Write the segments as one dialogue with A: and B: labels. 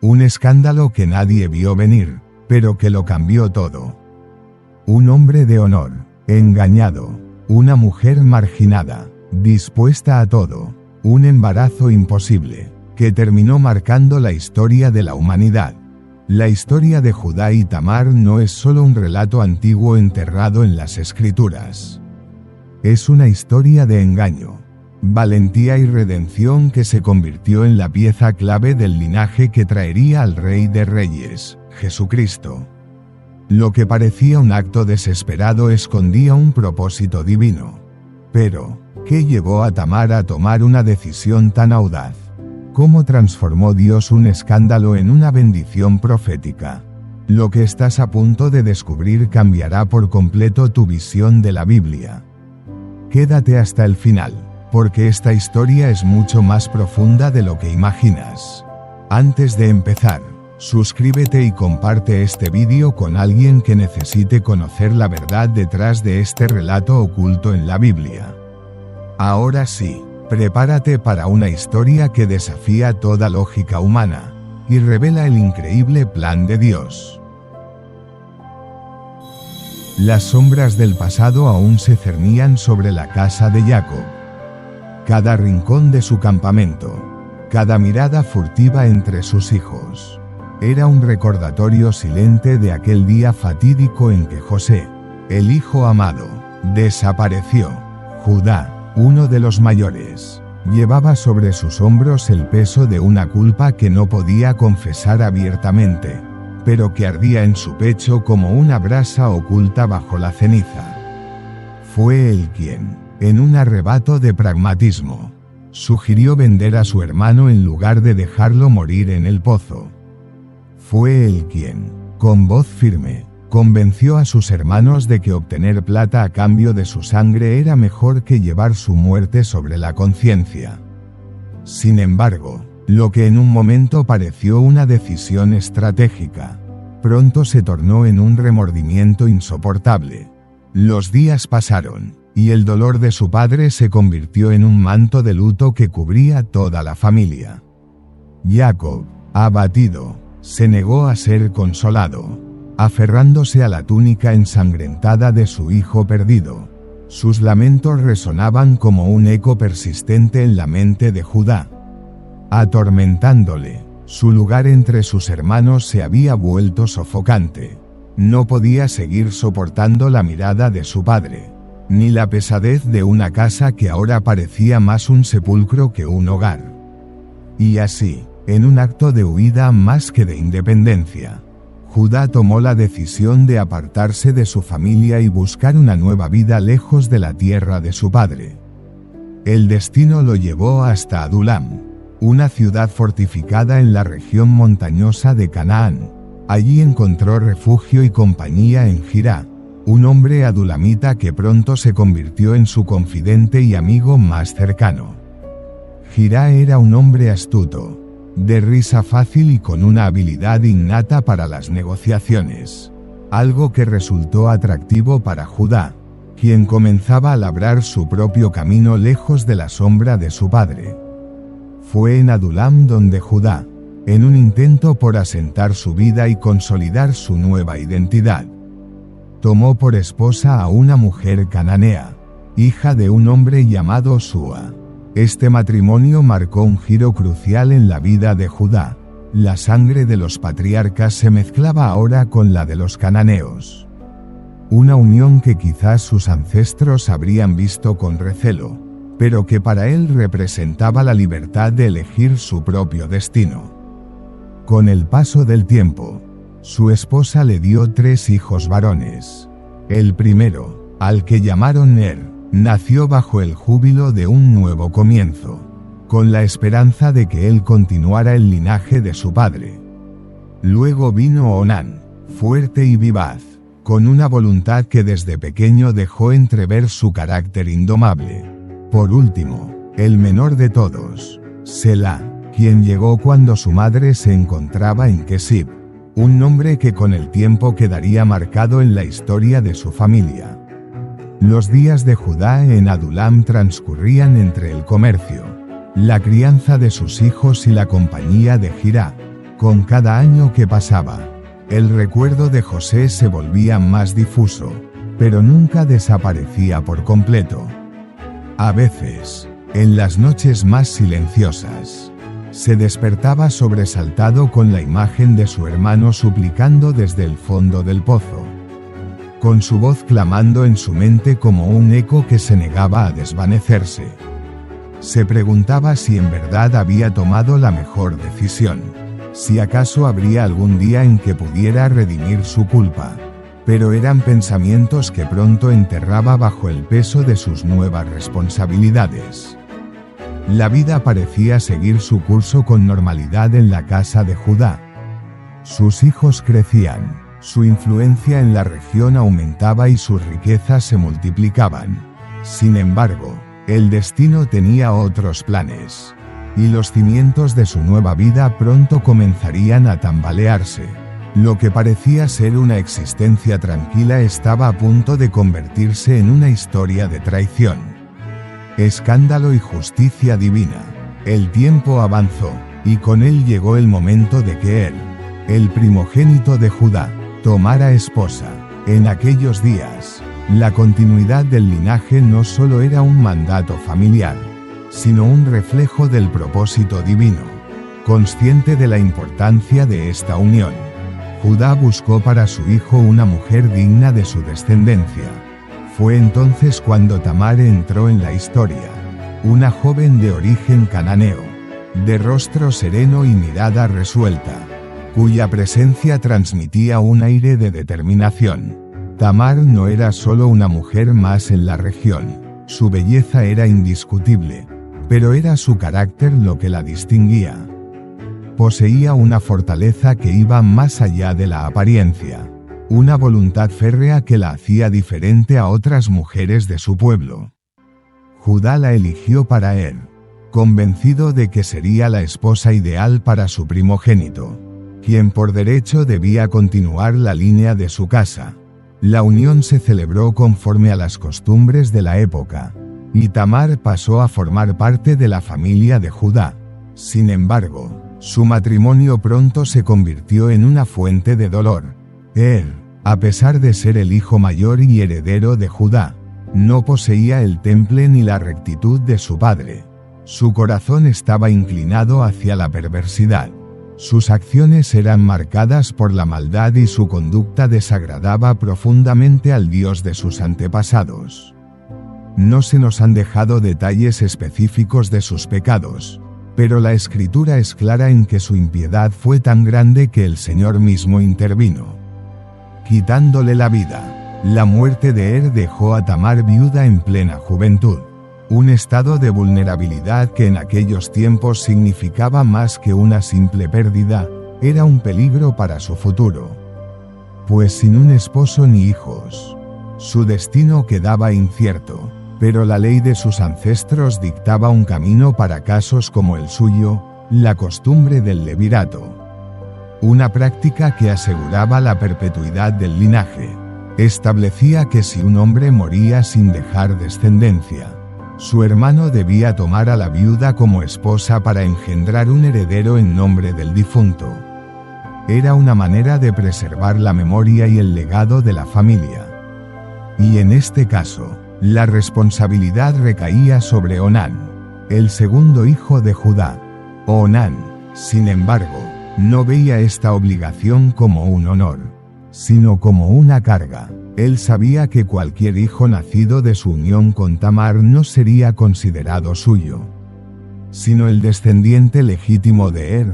A: Un escándalo que nadie vio venir, pero que lo cambió todo. Un hombre de honor, engañado. Una mujer marginada, dispuesta a todo. Un embarazo imposible, que terminó marcando la historia de la humanidad. La historia de Judá y Tamar no es solo un relato antiguo enterrado en las escrituras. Es una historia de engaño, valentía y redención que se convirtió en la pieza clave del linaje que traería al Rey de Reyes, Jesucristo. Lo que parecía un acto desesperado escondía un propósito divino. Pero, ¿qué llevó a Tamar a tomar una decisión tan audaz? ¿Cómo transformó Dios un escándalo en una bendición profética? Lo que estás a punto de descubrir cambiará por completo tu visión de la Biblia. Quédate hasta el final, porque esta historia es mucho más profunda de lo que imaginas. Antes de empezar, suscríbete y comparte este vídeo con alguien que necesite conocer la verdad detrás de este relato oculto en la Biblia. Ahora sí, prepárate para una historia que desafía toda lógica humana y revela el increíble plan de Dios. Las sombras del pasado aún se cernían sobre la casa de Jacob. Cada rincón de su campamento, cada mirada furtiva entre sus hijos, era un recordatorio silente de aquel día fatídico en que José, el hijo amado, desapareció. Judá, uno de los mayores, llevaba sobre sus hombros el peso de una culpa que no podía confesar abiertamente, pero que ardía en su pecho como una brasa oculta bajo la ceniza. Fue él quien, en un arrebato de pragmatismo, sugirió vender a su hermano en lugar de dejarlo morir en el pozo. Fue él quien, con voz firme, convenció a sus hermanos de que obtener plata a cambio de su sangre era mejor que llevar su muerte sobre la conciencia. Sin embargo, lo que en un momento pareció una decisión estratégica, pronto se tornó en un remordimiento insoportable. Los días pasaron, y el dolor de su padre se convirtió en un manto de luto que cubría toda la familia. Jacob, abatido, se negó a ser consolado, aferrándose a la túnica ensangrentada de su hijo perdido. Sus lamentos resonaban como un eco persistente en la mente de Judá, atormentándole. Su lugar entre sus hermanos se había vuelto sofocante. No podía seguir soportando la mirada de su padre, ni la pesadez de una casa que ahora parecía más un sepulcro que un hogar. Y así, en un acto de huida más que de independencia, Judá tomó la decisión de apartarse de su familia y buscar una nueva vida lejos de la tierra de su padre. El destino lo llevó hasta Adulam, una ciudad fortificada en la región montañosa de Canaán. Allí encontró refugio y compañía en Jirá, un hombre adulamita que pronto se convirtió en su confidente y amigo más cercano. Jirá era un hombre astuto, de risa fácil y con una habilidad innata para las negociaciones, algo que resultó atractivo para Judá, quien comenzaba a labrar su propio camino lejos de la sombra de su padre. Fue en Adulam donde Judá, en un intento por asentar su vida y consolidar su nueva identidad, tomó por esposa a una mujer cananea, hija de un hombre llamado Súa. Este matrimonio marcó un giro crucial en la vida de Judá. La sangre de los patriarcas se mezclaba ahora con la de los cananeos. Una unión que quizás sus ancestros habrían visto con recelo, pero que para él representaba la libertad de elegir su propio destino. Con el paso del tiempo, su esposa le dio 3 hijos varones. El primero, al que llamaron nació bajo el júbilo de un nuevo comienzo, con la esperanza de que él continuara el linaje de su padre. Luego vino Onán, fuerte y vivaz, con una voluntad que desde pequeño dejó entrever su carácter indomable. Por último, el menor de todos, Selá, quien llegó cuando su madre se encontraba en Kesib, un nombre que con el tiempo quedaría marcado en la historia de su familia. Los días de Judá en Adulam transcurrían entre el comercio, la crianza de sus hijos y la compañía de Jirá, Con cada año que pasaba, el recuerdo de José se volvía más difuso, pero nunca desaparecía por completo. A veces, en las noches más silenciosas, se despertaba sobresaltado con la imagen de su hermano suplicando desde el fondo del pozo, con su voz clamando en su mente como un eco que se negaba a desvanecerse. Se preguntaba si en verdad había tomado la mejor decisión, si acaso habría algún día en que pudiera redimir su culpa, pero eran pensamientos que pronto enterraba bajo el peso de sus nuevas responsabilidades. La vida parecía seguir su curso con normalidad en la casa de Judá. Sus hijos crecían, su influencia en la región aumentaba y sus riquezas se multiplicaban. Sin embargo, el destino tenía otros planes, y los cimientos de su nueva vida pronto comenzarían a tambalearse. Lo que parecía ser una existencia tranquila estaba a punto de convertirse en una historia de traición, escándalo y justicia divina. El tiempo avanzó, y con él llegó el momento de que él, el primogénito de Judá, tomara esposa. En aquellos días, la continuidad del linaje no solo era un mandato familiar, sino un reflejo del propósito divino. Consciente de la importancia de esta unión, Judá buscó para su hijo una mujer digna de su descendencia. Fue entonces cuando Tamar entró en la historia, una joven de origen cananeo, de rostro sereno y mirada resuelta, cuya presencia transmitía un aire de determinación. Tamar no era solo una mujer más en la región, su belleza era indiscutible, pero era su carácter lo que la distinguía. Poseía una fortaleza que iba más allá de la apariencia, una voluntad férrea que la hacía diferente a otras mujeres de su pueblo. Judá la eligió para él, convencido de que sería la esposa ideal para su primogénito, quien por derecho debía continuar la línea de su casa. La unión se celebró conforme a las costumbres de la época, y Tamar pasó a formar parte de la familia de Judá. Sin embargo, su matrimonio pronto se convirtió en una fuente de dolor. Él, a pesar de ser el hijo mayor y heredero de Judá, no poseía el temple ni la rectitud de su padre. Su corazón estaba inclinado hacia la perversidad. Sus acciones eran marcadas por la maldad y su conducta desagradaba profundamente al Dios de sus antepasados. No se nos han dejado detalles específicos de sus pecados, pero la Escritura es clara en que su impiedad fue tan grande que el Señor mismo intervino, quitándole la vida. La muerte de dejó a Tamar viuda en plena juventud, un estado de vulnerabilidad que en aquellos tiempos significaba más que una simple pérdida, era un peligro para su futuro. Pues sin un esposo ni hijos, su destino quedaba incierto, pero la ley de sus ancestros dictaba un camino para casos como el suyo, la costumbre del levirato, una práctica que aseguraba la perpetuidad del linaje. Establecía que si un hombre moría sin dejar descendencia, su hermano debía tomar a la viuda como esposa para engendrar un heredero en nombre del difunto. Era una manera de preservar la memoria y el legado de la familia. Y en este caso, la responsabilidad recaía sobre Onán, el segundo hijo de Judá. Onán, sin embargo, no veía esta obligación como un honor, sino como una carga. Él sabía que cualquier hijo nacido de su unión con Tamar no sería considerado suyo, sino el descendiente legítimo de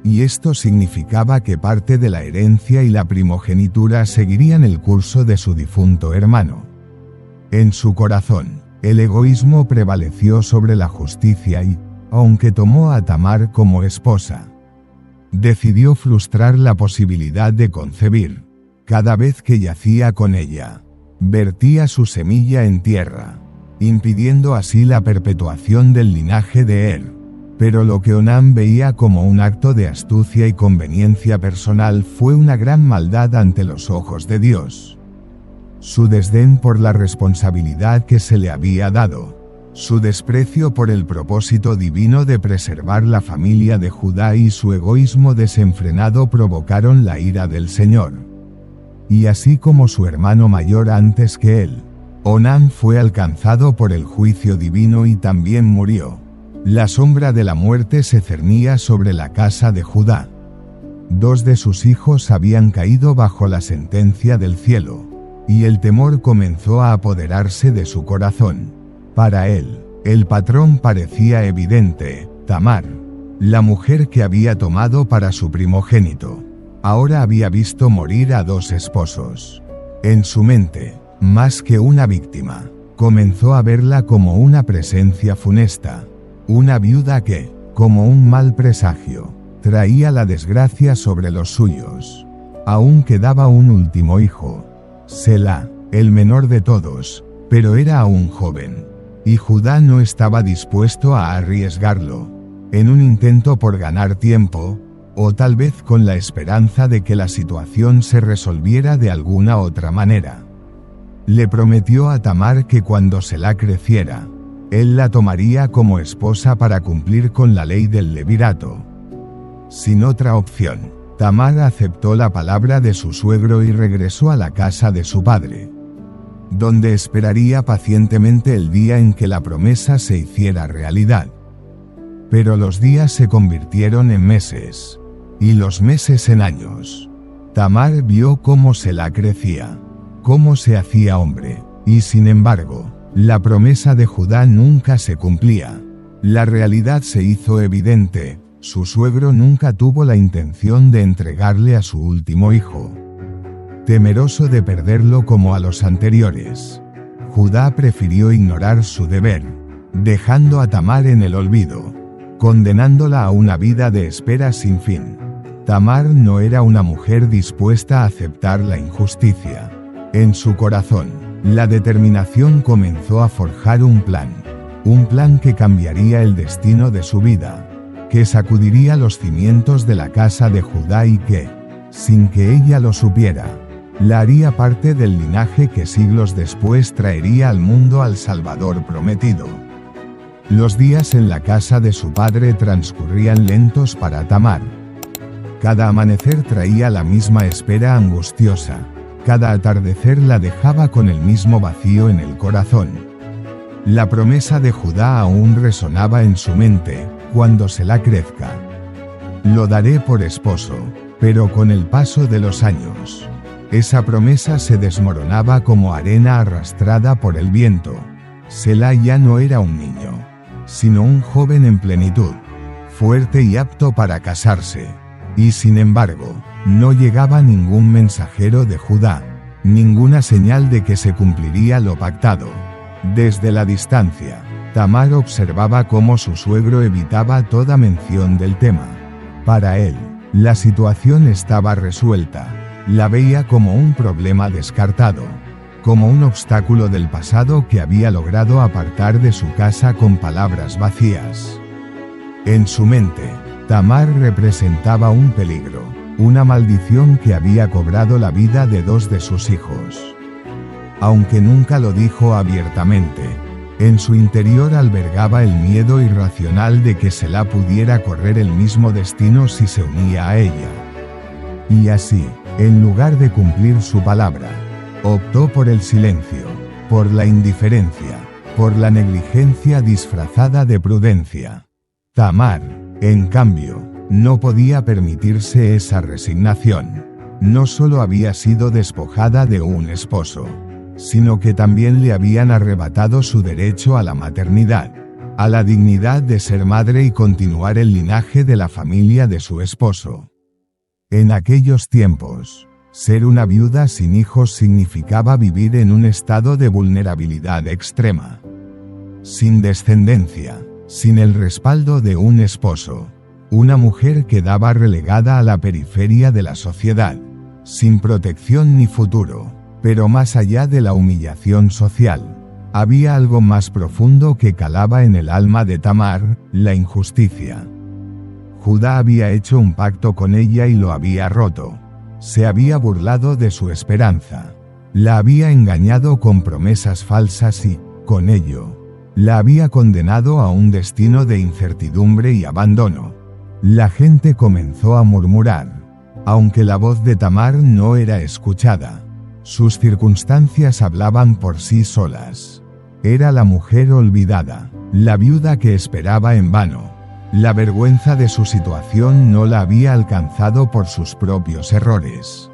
A: y esto significaba que parte de la herencia y la primogenitura seguirían el curso de su difunto hermano. En su corazón, el egoísmo prevaleció sobre la justicia y, aunque tomó a Tamar como esposa, decidió frustrar la posibilidad de concebir. Cada vez que yacía con ella, vertía su semilla en tierra, impidiendo así la perpetuación del linaje de Pero lo que Onán veía como un acto de astucia y conveniencia personal fue una gran maldad ante los ojos de Dios. Su desdén por la responsabilidad que se le había dado Su desprecio por el propósito divino de preservar la familia de Judá y su egoísmo desenfrenado provocaron la ira del Señor. Y así como su hermano mayor antes que él, Onán fue alcanzado por el juicio divino y también murió. La sombra de la muerte se cernía sobre la casa de Judá. 2 de sus hijos habían caído bajo la sentencia del cielo, y el temor comenzó a apoderarse de su corazón. Para él, el patrón parecía evidente: Tamar, la mujer que había tomado para su primogénito, ahora había visto morir a 2 esposos. En su mente, más que una víctima, comenzó a verla como una presencia funesta, una viuda que, como un mal presagio, traía la desgracia sobre los suyos. Aún quedaba un último hijo, Selá, el menor de todos, pero era aún joven, y Judá no estaba dispuesto a arriesgarlo, en un intento por ganar tiempo, o tal vez con la esperanza de que la situación se resolviera de alguna otra manera. Le prometió a Tamar que cuando Selá creciera, él la tomaría como esposa para cumplir con la ley del levirato. Sin otra opción, Tamar aceptó la palabra de su suegro y regresó a la casa de su padre, donde esperaría pacientemente el día en que la promesa se hiciera realidad. Pero los días se convirtieron en meses, y los meses en años. Tamar vio cómo Selá crecía, cómo se hacía hombre, y sin embargo, la promesa de Judá nunca se cumplía. La realidad se hizo evidente: su suegro nunca tuvo la intención de entregarle a su último hijo. Temeroso de perderlo como a los anteriores, Judá prefirió ignorar su deber, dejando a Tamar en el olvido, condenándola a una vida de espera sin fin. Tamar no era una mujer dispuesta a aceptar la injusticia. En su corazón, la determinación comenzó a forjar un plan que cambiaría el destino de su vida, que sacudiría los cimientos de la casa de Judá y que, sin que ella lo supiera, la haría parte del linaje que siglos después traería al mundo al Salvador prometido. Los días en la casa de su padre transcurrían lentos para Tamar. Cada amanecer traía la misma espera angustiosa, cada atardecer la dejaba con el mismo vacío en el corazón. La promesa de Judá aún resonaba en su mente: cuando Selá crezca, lo daré por esposo. Pero con el paso de los años, esa promesa se desmoronaba como arena arrastrada por el viento. Selá ya no era un niño, sino un joven en plenitud, fuerte y apto para casarse. Y sin embargo, no llegaba ningún mensajero de Judá, ninguna señal de que se cumpliría lo pactado. Desde la distancia, Tamar observaba cómo su suegro evitaba toda mención del tema. Para él, la situación estaba resuelta. La veía como un problema descartado, como un obstáculo del pasado que había logrado apartar de su casa con palabras vacías. En su mente, Tamar representaba un peligro, una maldición que había cobrado la vida de 2 de sus hijos. Aunque nunca lo dijo abiertamente, en su interior albergaba el miedo irracional de que Selá pudiera correr el mismo destino si se unía a ella. Y así, en lugar de cumplir su palabra, optó por el silencio, por la indiferencia, por la negligencia disfrazada de prudencia. Tamar, en cambio, no podía permitirse esa resignación. No solo había sido despojada de un esposo, sino que también le habían arrebatado su derecho a la maternidad, a la dignidad de ser madre y continuar el linaje de la familia de su esposo. En aquellos tiempos, ser una viuda sin hijos significaba vivir en un estado de vulnerabilidad extrema. Sin descendencia, sin el respaldo de un esposo, una mujer quedaba relegada a la periferia de la sociedad, sin protección ni futuro. Pero más allá de la humillación social, había algo más profundo que calaba en el alma de Tamar: la injusticia. Judá había hecho un pacto con ella y lo había roto. Se había burlado de su esperanza. La había engañado con promesas falsas y, con ello, La había condenado a un destino de incertidumbre y abandono. La gente comenzó a murmurar. Aunque la voz de Tamar no era escuchada, sus circunstancias hablaban por sí solas. Era la mujer olvidada, la viuda que esperaba en vano. La vergüenza de su situación no la había alcanzado por sus propios errores,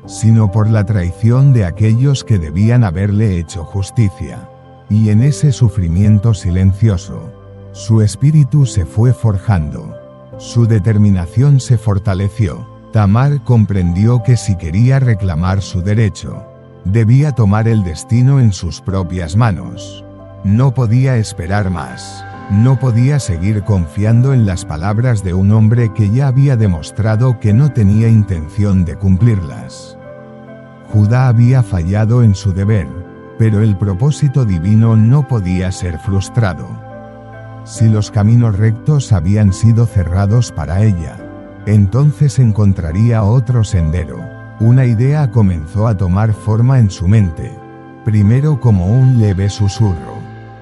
A: sino por la traición de aquellos que debían haberle hecho justicia. Y en ese sufrimiento silencioso, su espíritu se fue forjando. Su determinación se fortaleció. Tamar comprendió que si quería reclamar su derecho, debía tomar el destino en sus propias manos. No podía esperar más. No podía seguir confiando en las palabras de un hombre que ya había demostrado que no tenía intención de cumplirlas. Judá había fallado en su deber, pero el propósito divino no podía ser frustrado. Si los caminos rectos habían sido cerrados para ella, entonces encontraría otro sendero. Una idea comenzó a tomar forma en su mente, primero como un leve susurro,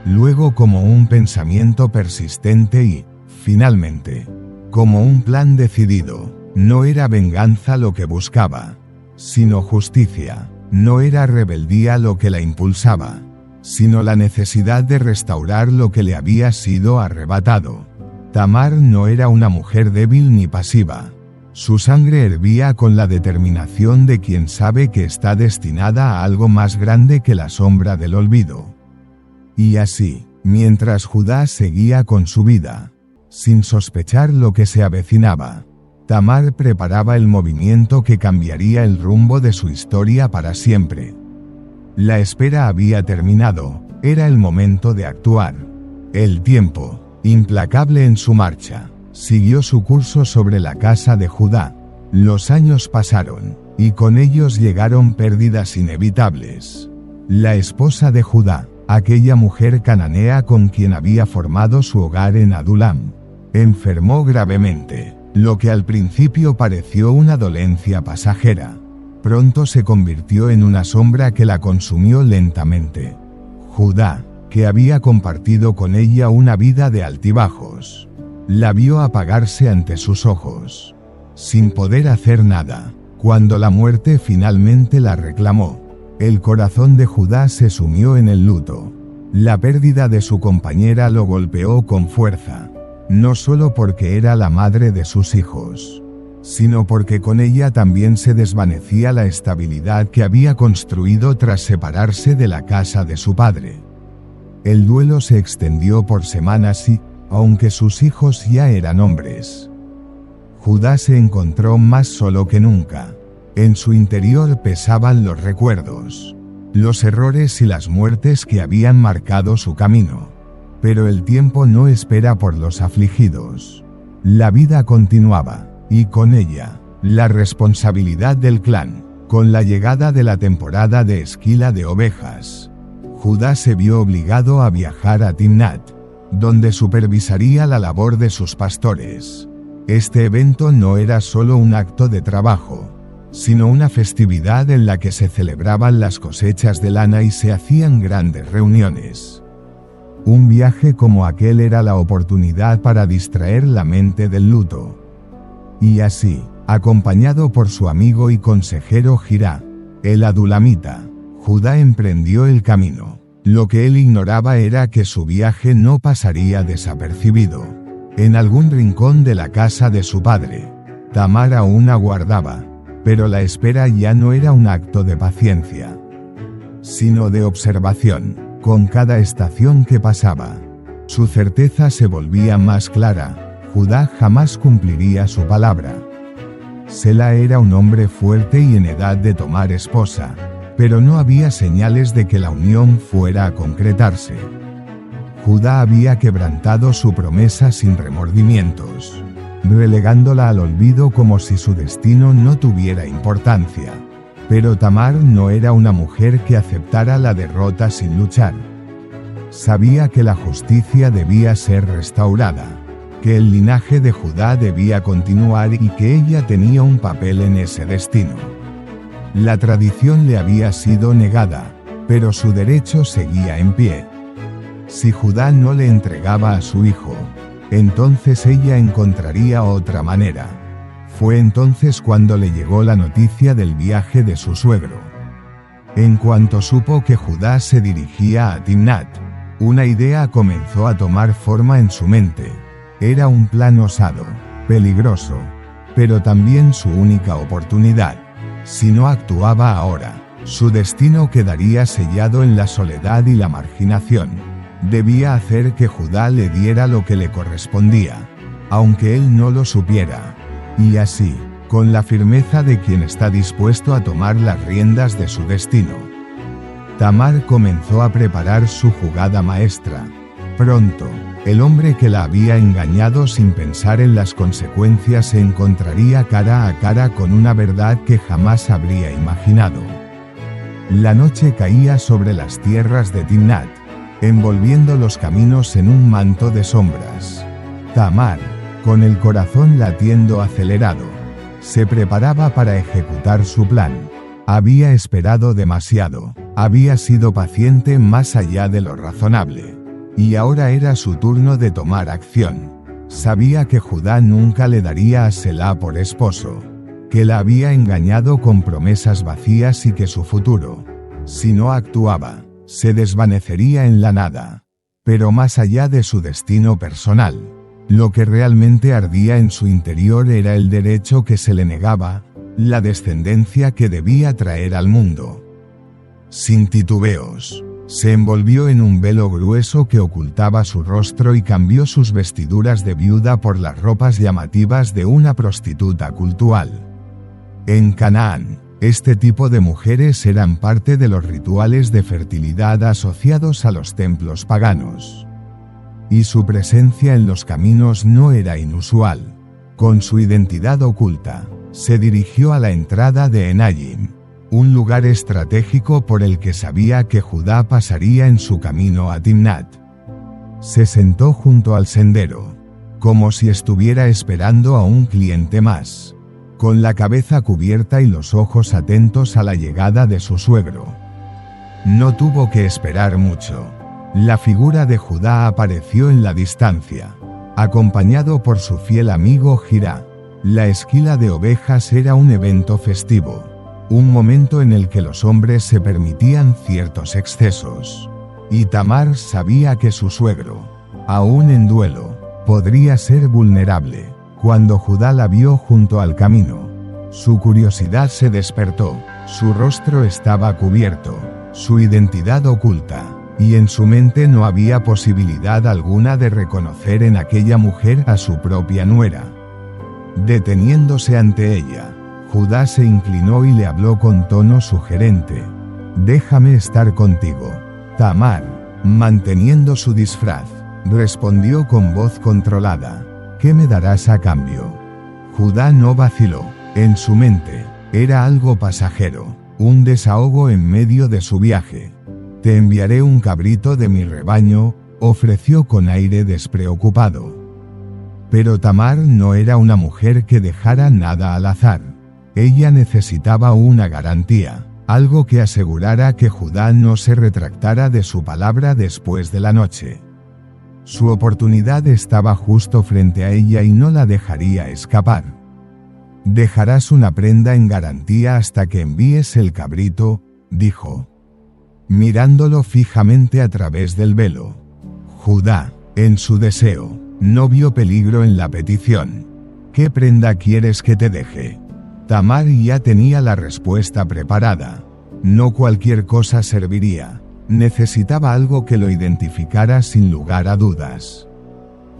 A: luego como un pensamiento persistente y, finalmente, como un plan decidido. No era venganza lo que buscaba, sino justicia. No era rebeldía lo que la impulsaba, sino la necesidad de restaurar lo que le había sido arrebatado. Tamar no era una mujer débil ni pasiva. Su sangre hervía con la determinación de quien sabe que está destinada a algo más grande que la sombra del olvido. Y así, mientras Judá seguía con su vida, sin sospechar lo que se avecinaba, Tamar preparaba el movimiento que cambiaría el rumbo de su historia para siempre. La espera había terminado, era el momento de actuar. El tiempo, implacable en su marcha, siguió su curso sobre la casa de Judá. Los años pasaron, y con ellos llegaron pérdidas inevitables. La esposa de Judá, aquella mujer cananea con quien había formado su hogar en Adulam, enfermó gravemente. Lo que al principio pareció una dolencia pasajera, pronto se convirtió en una sombra que la consumió lentamente. Judá, que había compartido con ella una vida de altibajos, la vio apagarse ante sus ojos, sin poder hacer nada. Cuando la muerte finalmente la reclamó, el corazón de Judá se sumió en el luto. La pérdida de su compañera lo golpeó con fuerza. No solo porque era la madre de sus hijos, sino porque con ella también se desvanecía la estabilidad que había construido tras separarse de la casa de su padre. El duelo se extendió por semanas y, aunque sus hijos ya eran hombres, Judá se encontró más solo que nunca. En su interior pesaban los recuerdos, los errores y las muertes que habían marcado su camino. Pero el tiempo no espera por los afligidos. La vida continuaba, y con ella, la responsabilidad del clan. Con la llegada de la temporada de esquila de ovejas, Judá se vio obligado a viajar a Timnat, donde supervisaría la labor de sus pastores. Este evento no era solo un acto de trabajo, sino una festividad en la que se celebraban las cosechas de lana y se hacían grandes reuniones. Un viaje como aquel era la oportunidad para distraer la mente del luto. Y así, acompañado por su amigo y consejero Hirá, el adulamita, Judá emprendió el camino. Lo que él ignoraba era que su viaje no pasaría desapercibido. En algún rincón de la casa de su padre, Tamar aún aguardaba, pero la espera ya no era un acto de paciencia, sino de observación. Con cada estación que pasaba, su certeza se volvía más clara. Judá jamás cumpliría su palabra. Sela era un hombre fuerte y en edad de tomar esposa, pero no había señales de que la unión fuera a concretarse. Judá había quebrantado su promesa sin remordimientos, relegándola al olvido como si su destino no tuviera importancia. Pero Tamar no era una mujer que aceptara la derrota sin luchar. Sabía que la justicia debía ser restaurada, que el linaje de Judá debía continuar y que ella tenía un papel en ese destino. La tradición le había sido negada, pero su derecho seguía en pie. Si Judá no le entregaba a su hijo, entonces ella encontraría otra manera. Fue entonces cuando le llegó la noticia del viaje de su suegro. En cuanto supo que Judá se dirigía a Timnat, una idea comenzó a tomar forma en su mente. Era un plan osado, peligroso, pero también su única oportunidad. Si no actuaba ahora, su destino quedaría sellado en la soledad y la marginación. Debía hacer que Judá le diera lo que le correspondía, aunque él no lo supiera. Y así, con la firmeza de quien está dispuesto a tomar las riendas de su destino, Tamar comenzó a preparar su jugada maestra. Pronto, el hombre que la había engañado sin pensar en las consecuencias se encontraría cara a cara con una verdad que jamás habría imaginado. La noche caía sobre las tierras de Timnat, envolviendo los caminos en un manto de sombras. Tamar, con el corazón latiendo acelerado, se preparaba para ejecutar su plan. Había esperado demasiado, había sido paciente más allá de lo razonable, y ahora era su turno de tomar acción. Sabía que Judá nunca le daría a Selá por esposo, que la había engañado con promesas vacías y que su futuro, si no actuaba, se desvanecería en la nada. Pero más allá de su destino personal, lo que realmente ardía en su interior era el derecho que se le negaba, la descendencia que debía traer al mundo. Sin titubeos, se envolvió en un velo grueso que ocultaba su rostro y cambió sus vestiduras de viuda por las ropas llamativas de una prostituta cultural. En Canaán, este tipo de mujeres eran parte de los rituales de fertilidad asociados a los templos paganos. Y su presencia en los caminos no era inusual. Con su identidad oculta, se dirigió a la entrada de Enayim, un lugar estratégico por el que sabía que Judá pasaría en su camino a Timnat. Se sentó junto al sendero, como si estuviera esperando a un cliente más, con la cabeza cubierta y los ojos atentos a la llegada de su suegro. No tuvo que esperar mucho. La figura de Judá apareció en la distancia, acompañado por su fiel amigo Jirá. La esquila de ovejas era un evento festivo, un momento en el que los hombres se permitían ciertos excesos. Y Tamar sabía que su suegro, aún en duelo, podría ser vulnerable. Cuando Judá la vio junto al camino, su curiosidad se despertó, su rostro estaba cubierto, su identidad oculta, y en su mente no había posibilidad alguna de reconocer en aquella mujer a su propia nuera. Deteniéndose ante ella, Judá se inclinó y le habló con tono sugerente. «Déjame estar contigo». Tamar, manteniendo su disfraz, respondió con voz controlada. «¿Qué me darás a cambio?». Judá no vaciló. En su mente, era algo pasajero, un desahogo en medio de su viaje. «Te enviaré un cabrito de mi rebaño», ofreció con aire despreocupado. Pero Tamar no era una mujer que dejara nada al azar. Ella necesitaba una garantía, algo que asegurara que Judá no se retractara de su palabra después de la noche. Su oportunidad estaba justo frente a ella y no la dejaría escapar. «Dejarás una prenda en garantía hasta que envíes el cabrito», dijo, mirándolo fijamente a través del velo. Judá, en su deseo, no vio peligro en la petición. «¿Qué prenda quieres que te deje?». Tamar ya tenía la respuesta preparada. No cualquier cosa serviría. Necesitaba algo que lo identificara sin lugar a dudas.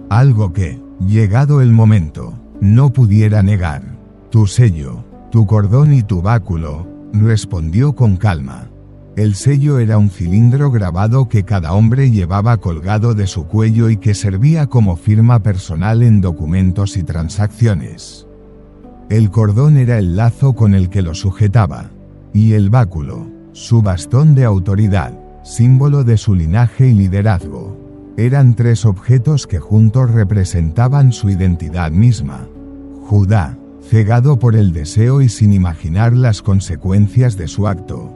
A: Algo que, llegado el momento, no pudiera negar. «Tu sello, tu cordón y tu báculo», respondió con calma. El sello era un cilindro grabado que cada hombre llevaba colgado de su cuello y que servía como firma personal en documentos y transacciones. El cordón era el lazo con el que lo sujetaba, y el báculo, su bastón de autoridad, símbolo de su linaje y liderazgo. Eran tres objetos que juntos representaban su identidad misma. Judá, cegado por el deseo y sin imaginar las consecuencias de su acto,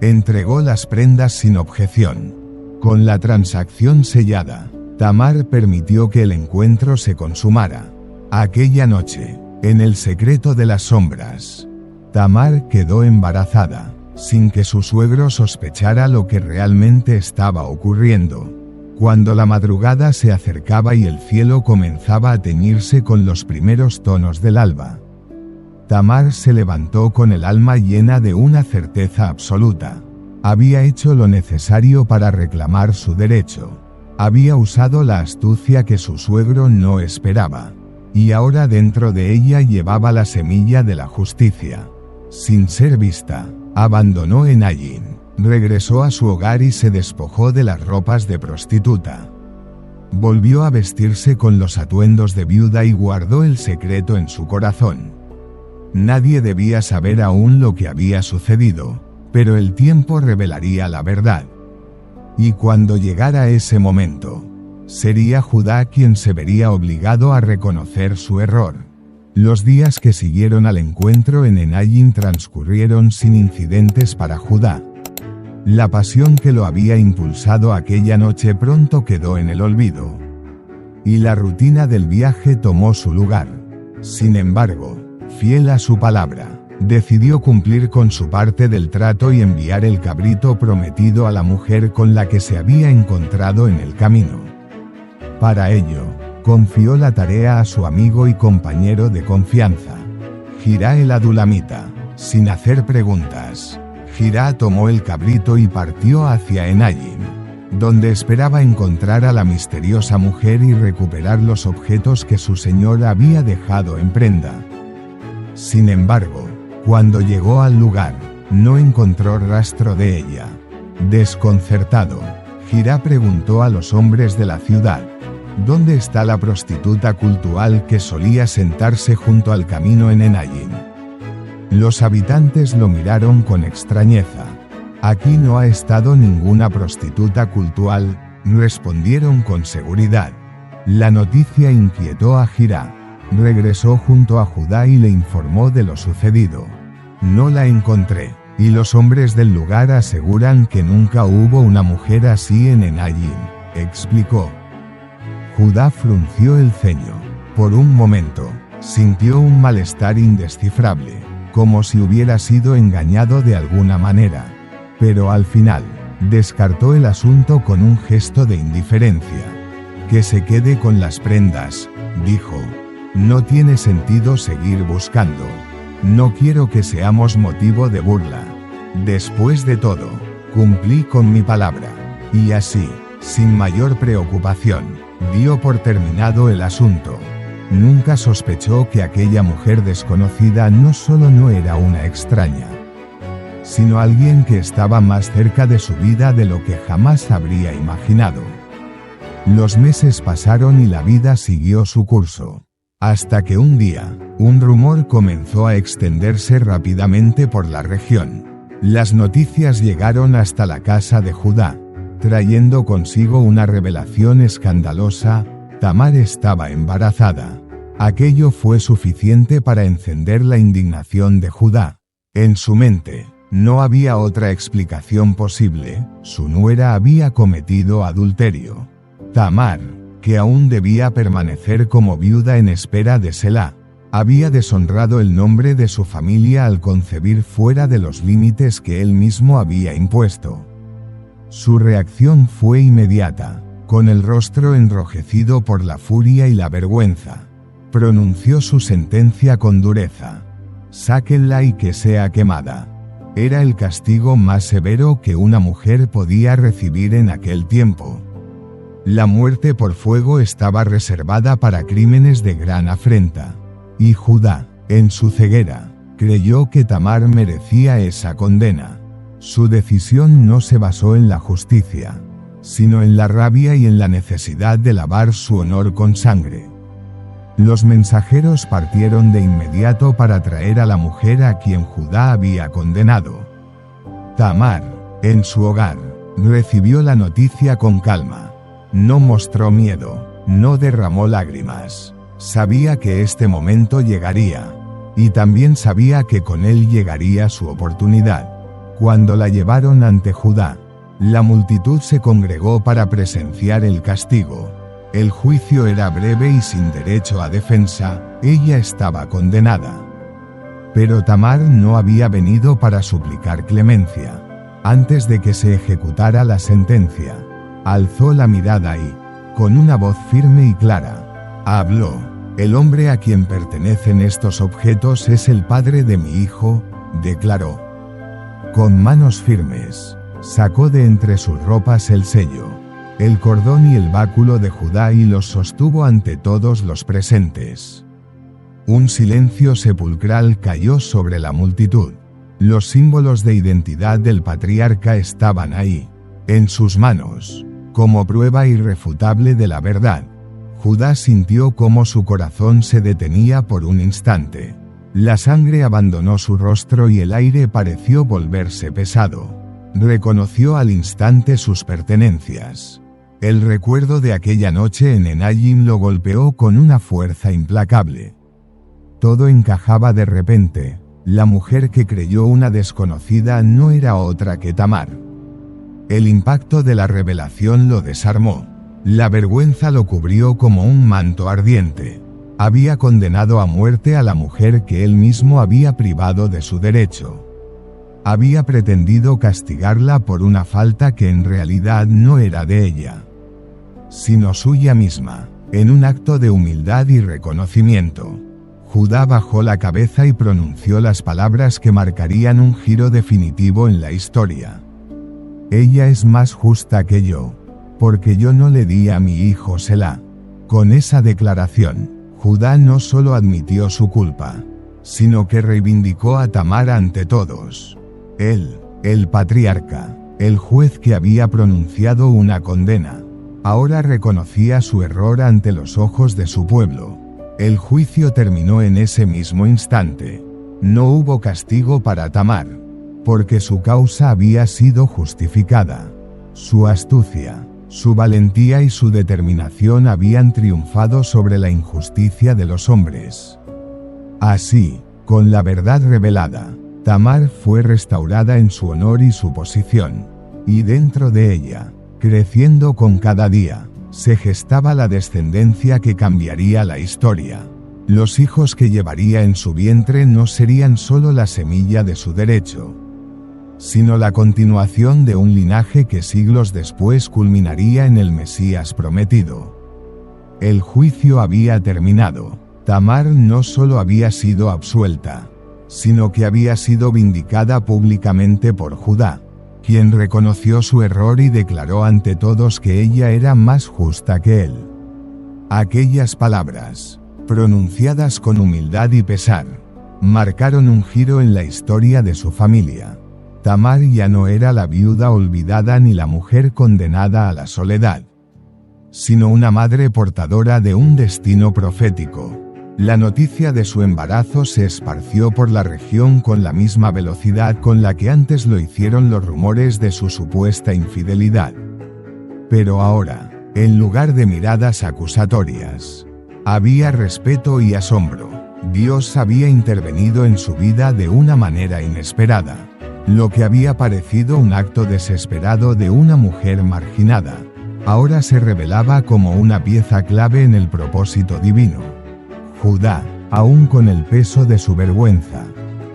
A: entregó las prendas sin objeción. Con la transacción sellada, Tamar permitió que el encuentro se consumara. Aquella noche, en el secreto de las sombras, Tamar quedó embarazada, sin que su suegro sospechara lo que realmente estaba ocurriendo. Cuando la madrugada se acercaba y el cielo comenzaba a teñirse con los primeros tonos del alba, Tamar se levantó con el alma llena de una certeza absoluta. Había hecho lo necesario para reclamar su derecho. Había usado la astucia que su suegro no esperaba. Y ahora dentro de ella llevaba la semilla de la justicia. Sin ser vista, abandonó Enayín, regresó a su hogar y se despojó de las ropas de prostituta. Volvió a vestirse con los atuendos de viuda y guardó el secreto en su corazón. Nadie debía saber aún lo que había sucedido, pero el tiempo revelaría la verdad. Y cuando llegara ese momento, sería Judá quien se vería obligado a reconocer su error. Los días que siguieron al encuentro en Enayín transcurrieron sin incidentes para Judá. La pasión que lo había impulsado aquella noche pronto quedó en el olvido. Y la rutina del viaje tomó su lugar. Sin embargo, fiel a su palabra, decidió cumplir con su parte del trato y enviar el cabrito prometido a la mujer con la que se había encontrado en el camino. Para ello, confió la tarea a su amigo y compañero de confianza, Hirá el adulamita. Sin hacer preguntas, Hirá tomó el cabrito y partió hacia Enayín, donde esperaba encontrar a la misteriosa mujer y recuperar los objetos que su señor había dejado en prenda. Sin embargo, cuando llegó al lugar, no encontró rastro de ella. Desconcertado, Hirá preguntó a los hombres de la ciudad: ¿dónde está la prostituta cultual que solía sentarse junto al camino en Enayín? Los habitantes lo miraron con extrañeza. Aquí no ha estado ninguna prostituta cultual, respondieron con seguridad. La noticia inquietó a Hirá. Regresó junto a Judá y le informó de lo sucedido. No la encontré, y los hombres del lugar aseguran que nunca hubo una mujer así en Enayín, explicó. Judá frunció el ceño. Por un momento, sintió un malestar indescifrable, como si hubiera sido engañado de alguna manera. Pero al final, descartó el asunto con un gesto de indiferencia. Que se quede con las prendas, dijo. No tiene sentido seguir buscando. No quiero que seamos motivo de burla. Después de todo, cumplí con mi palabra. Y así, sin mayor preocupación, dio por terminado el asunto. Nunca sospechó que aquella mujer desconocida no solo no era una extraña, sino alguien que estaba más cerca de su vida de lo que jamás habría imaginado. Los meses pasaron y la vida siguió su curso. Hasta que un día, un rumor comenzó a extenderse rápidamente por la región. Las noticias llegaron hasta la casa de Judá, trayendo consigo una revelación escandalosa: Tamar estaba embarazada. Aquello fue suficiente para encender la indignación de Judá. En su mente, no había otra explicación posible: su nuera había cometido adulterio. Tamar, que aún debía permanecer como viuda en espera de Selá, había deshonrado el nombre de su familia al concebir fuera de los límites que él mismo había impuesto. Su reacción fue inmediata. Con el rostro enrojecido por la furia y la vergüenza, pronunció su sentencia con dureza: sáquenla y que sea quemada. Era el castigo más severo que una mujer podía recibir en aquel tiempo. La muerte por fuego estaba reservada para crímenes de gran afrenta. Y Judá, en su ceguera, creyó que Tamar merecía esa condena. Su decisión no se basó en la justicia, sino en la rabia y en la necesidad de lavar su honor con sangre. Los mensajeros partieron de inmediato para traer a la mujer a quien Judá había condenado. Tamar, en su hogar, recibió la noticia con calma. No mostró miedo, no derramó lágrimas. Sabía que este momento llegaría. Y también sabía que con él llegaría su oportunidad. Cuando la llevaron ante Judá, La multitud se congregó para presenciar el castigo. El juicio era breve y sin derecho a defensa, ella estaba condenada. Pero Tamar no había venido para suplicar clemencia. Antes de que se ejecutara la sentencia, alzó la mirada y, con una voz firme y clara, habló: «El hombre a quien pertenecen estos objetos es el padre de mi hijo», declaró. Con manos firmes, sacó de entre sus ropas el sello, el cordón y el báculo de Judá y los sostuvo ante todos los presentes. Un silencio sepulcral cayó sobre la multitud. Los símbolos de identidad del patriarca estaban ahí, en sus manos, como prueba irrefutable de la verdad. Judá sintió cómo su corazón se detenía por un instante. La sangre abandonó su rostro y el aire pareció volverse pesado. Reconoció al instante sus pertenencias. El recuerdo de aquella noche en Enayim lo golpeó con una fuerza implacable. Todo encajaba de repente. La mujer que creyó una desconocida no era otra que Tamar. El impacto de la revelación lo desarmó. La vergüenza lo cubrió como un manto ardiente. Había condenado a muerte a la mujer que él mismo había privado de su derecho. Había pretendido castigarla por una falta que en realidad no era de ella, sino suya misma. En un acto de humildad y reconocimiento, Judá bajó la cabeza y pronunció las palabras que marcarían un giro definitivo en la historia. Ella es más justa que yo, porque yo no le di a mi hijo Selá. Con esa declaración, Judá no solo admitió su culpa, sino que reivindicó a Tamar ante todos. Él, el patriarca, el juez que había pronunciado una condena, ahora reconocía su error ante los ojos de su pueblo. El juicio terminó en ese mismo instante. No hubo castigo para Tamar, porque su causa había sido justificada. Su astucia, su valentía y su determinación habían triunfado sobre la injusticia de los hombres. Así, con la verdad revelada, Tamar fue restaurada en su honor y su posición, y dentro de ella, creciendo con cada día, se gestaba la descendencia que cambiaría la historia. Los hijos que llevaría en su vientre no serían solo la semilla de su derecho, sino la continuación de un linaje que siglos después culminaría en el Mesías prometido. El juicio había terminado. Tamar no solo había sido absuelta, sino que había sido vindicada públicamente por Judá, quien reconoció su error y declaró ante todos que ella era más justa que él. Aquellas palabras, pronunciadas con humildad y pesar, marcaron un giro en la historia de su familia. Tamar ya no era la viuda olvidada ni la mujer condenada a la soledad, sino una madre portadora de un destino profético. La noticia de su embarazo se esparció por la región con la misma velocidad con la que antes lo hicieron los rumores de su supuesta infidelidad. Pero ahora, en lugar de miradas acusatorias, había respeto y asombro. Dios había intervenido en su vida de una manera inesperada. Lo que había parecido un acto desesperado de una mujer marginada, ahora se revelaba como una pieza clave en el propósito divino. Judá, aún con el peso de su vergüenza,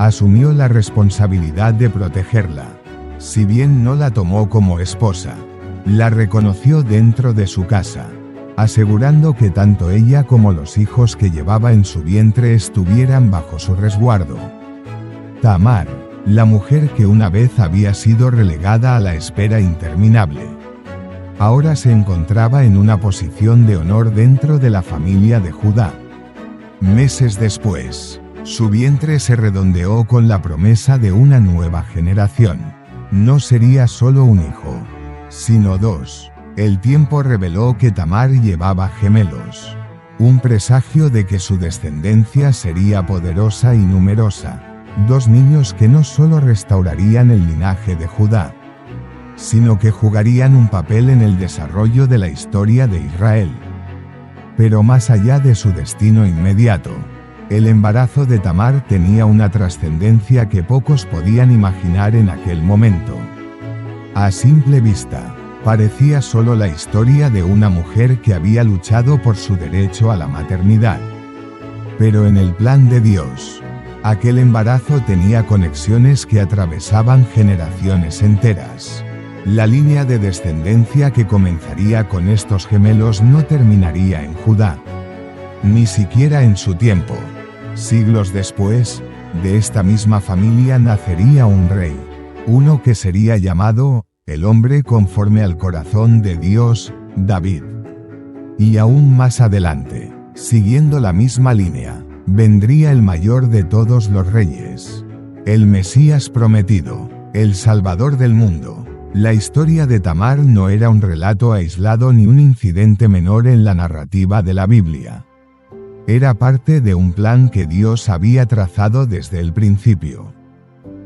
A: asumió la responsabilidad de protegerla. Si bien no la tomó como esposa, la reconoció dentro de su casa, asegurando que tanto ella como los hijos que llevaba en su vientre estuvieran bajo su resguardo. Tamar, la mujer que una vez había sido relegada a la espera interminable, ahora se encontraba en una posición de honor dentro de la familia de Judá. Meses después, su vientre se redondeó con la promesa de una nueva generación. No sería solo un hijo, sino dos. El tiempo reveló que Tamar llevaba gemelos, un presagio de que su descendencia sería poderosa y numerosa. Dos niños que no solo restaurarían el linaje de Judá, sino que jugarían un papel en el desarrollo de la historia de Israel. Pero más allá de su destino inmediato, el embarazo de Tamar tenía una trascendencia que pocos podían imaginar en aquel momento. A simple vista, parecía solo la historia de una mujer que había luchado por su derecho a la maternidad. Pero en el plan de Dios, aquel embarazo tenía conexiones que atravesaban generaciones enteras. La línea de descendencia que comenzaría con estos gemelos no terminaría en Judá, ni siquiera en su tiempo. Siglos después, de esta misma familia nacería un rey, uno que sería llamado, el hombre conforme al corazón de Dios, David. Y aún más adelante, siguiendo la misma línea, vendría el mayor de todos los reyes, el Mesías prometido, el Salvador del mundo. La historia de Tamar no era un relato aislado ni un incidente menor en la narrativa de la Biblia. Era parte de un plan que Dios había trazado desde el principio.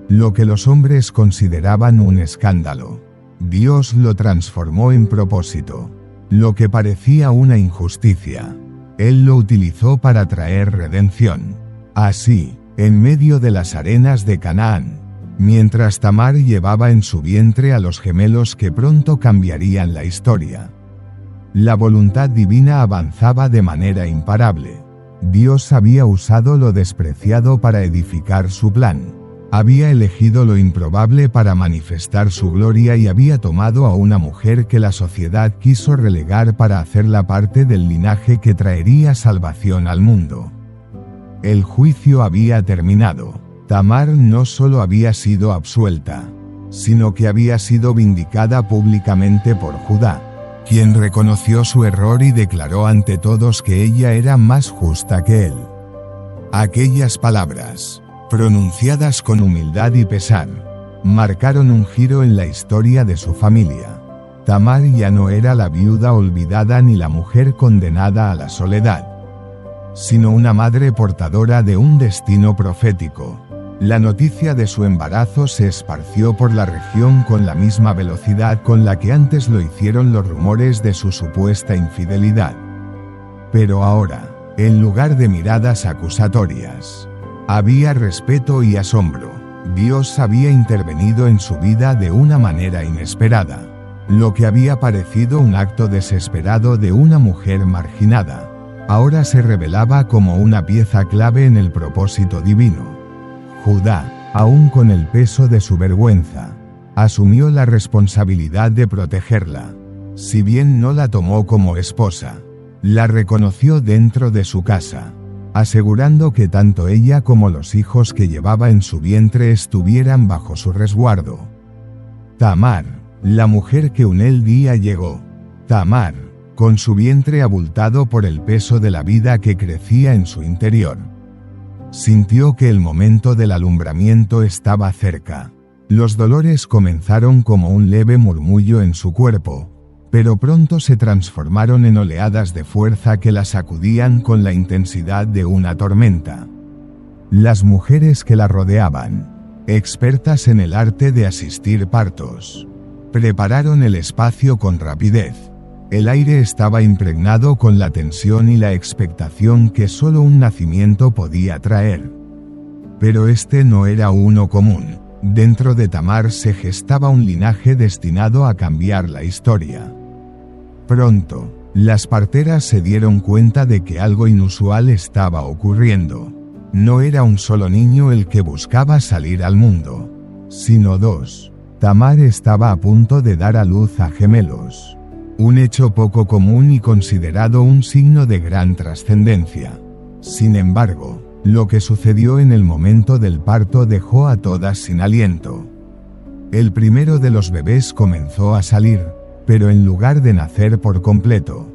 A: Lo que los hombres consideraban un escándalo, Dios lo transformó en propósito. Lo que parecía una injusticia, Él lo utilizó para traer redención. Así, en medio de las arenas de Canaán, mientras Tamar llevaba en su vientre a los gemelos que pronto cambiarían la historia, la voluntad divina avanzaba de manera imparable. Dios había usado lo despreciado para edificar su plan. Había elegido lo improbable para manifestar su gloria y había tomado a una mujer que la sociedad quiso relegar para hacerla parte del linaje que traería salvación al mundo. El juicio había terminado. Tamar no solo había sido absuelta, sino que había sido vindicada públicamente por Judá, quien reconoció su error y declaró ante todos que ella era más justa que él. Aquellas palabras, pronunciadas con humildad y pesar, marcaron un giro en la historia de su familia. Tamar ya no era la viuda olvidada ni la mujer condenada a la soledad, sino una madre portadora de un destino profético. La noticia de su embarazo se esparció por la región con la misma velocidad con la que antes lo hicieron los rumores de su supuesta infidelidad. Pero ahora, en lugar de miradas acusatorias, había respeto y asombro. Dios había intervenido en su vida de una manera inesperada. Lo que había parecido un acto desesperado de una mujer marginada, ahora se revelaba como una pieza clave en el propósito divino. Judá, aún con el peso de su vergüenza, asumió la responsabilidad de protegerla. Si bien no la tomó como esposa, la reconoció dentro de su casa, asegurando que tanto ella como los hijos que llevaba en su vientre estuvieran bajo su resguardo. Tamar, la mujer que un día llegó. Tamar, con su vientre abultado por el peso de la vida que crecía en su interior, sintió que el momento del alumbramiento estaba cerca. Los dolores comenzaron como un leve murmullo en su cuerpo, pero pronto se transformaron en oleadas de fuerza que la sacudían con la intensidad de una tormenta. Las mujeres que la rodeaban, expertas en el arte de asistir partos, prepararon el espacio con rapidez. El aire estaba impregnado con la tensión y la expectación que solo un nacimiento podía traer. Pero este no era uno común. Dentro de Tamar se gestaba un linaje destinado a cambiar la historia. Pronto, las parteras se dieron cuenta de que algo inusual estaba ocurriendo. No era un solo niño el que buscaba salir al mundo, sino dos. Tamar estaba a punto de dar a luz a gemelos. Un hecho poco común y considerado un signo de gran trascendencia. Sin embargo, lo que sucedió en el momento del parto dejó a todas sin aliento. El primero de los bebés comenzó a salir, pero en lugar de nacer por completo,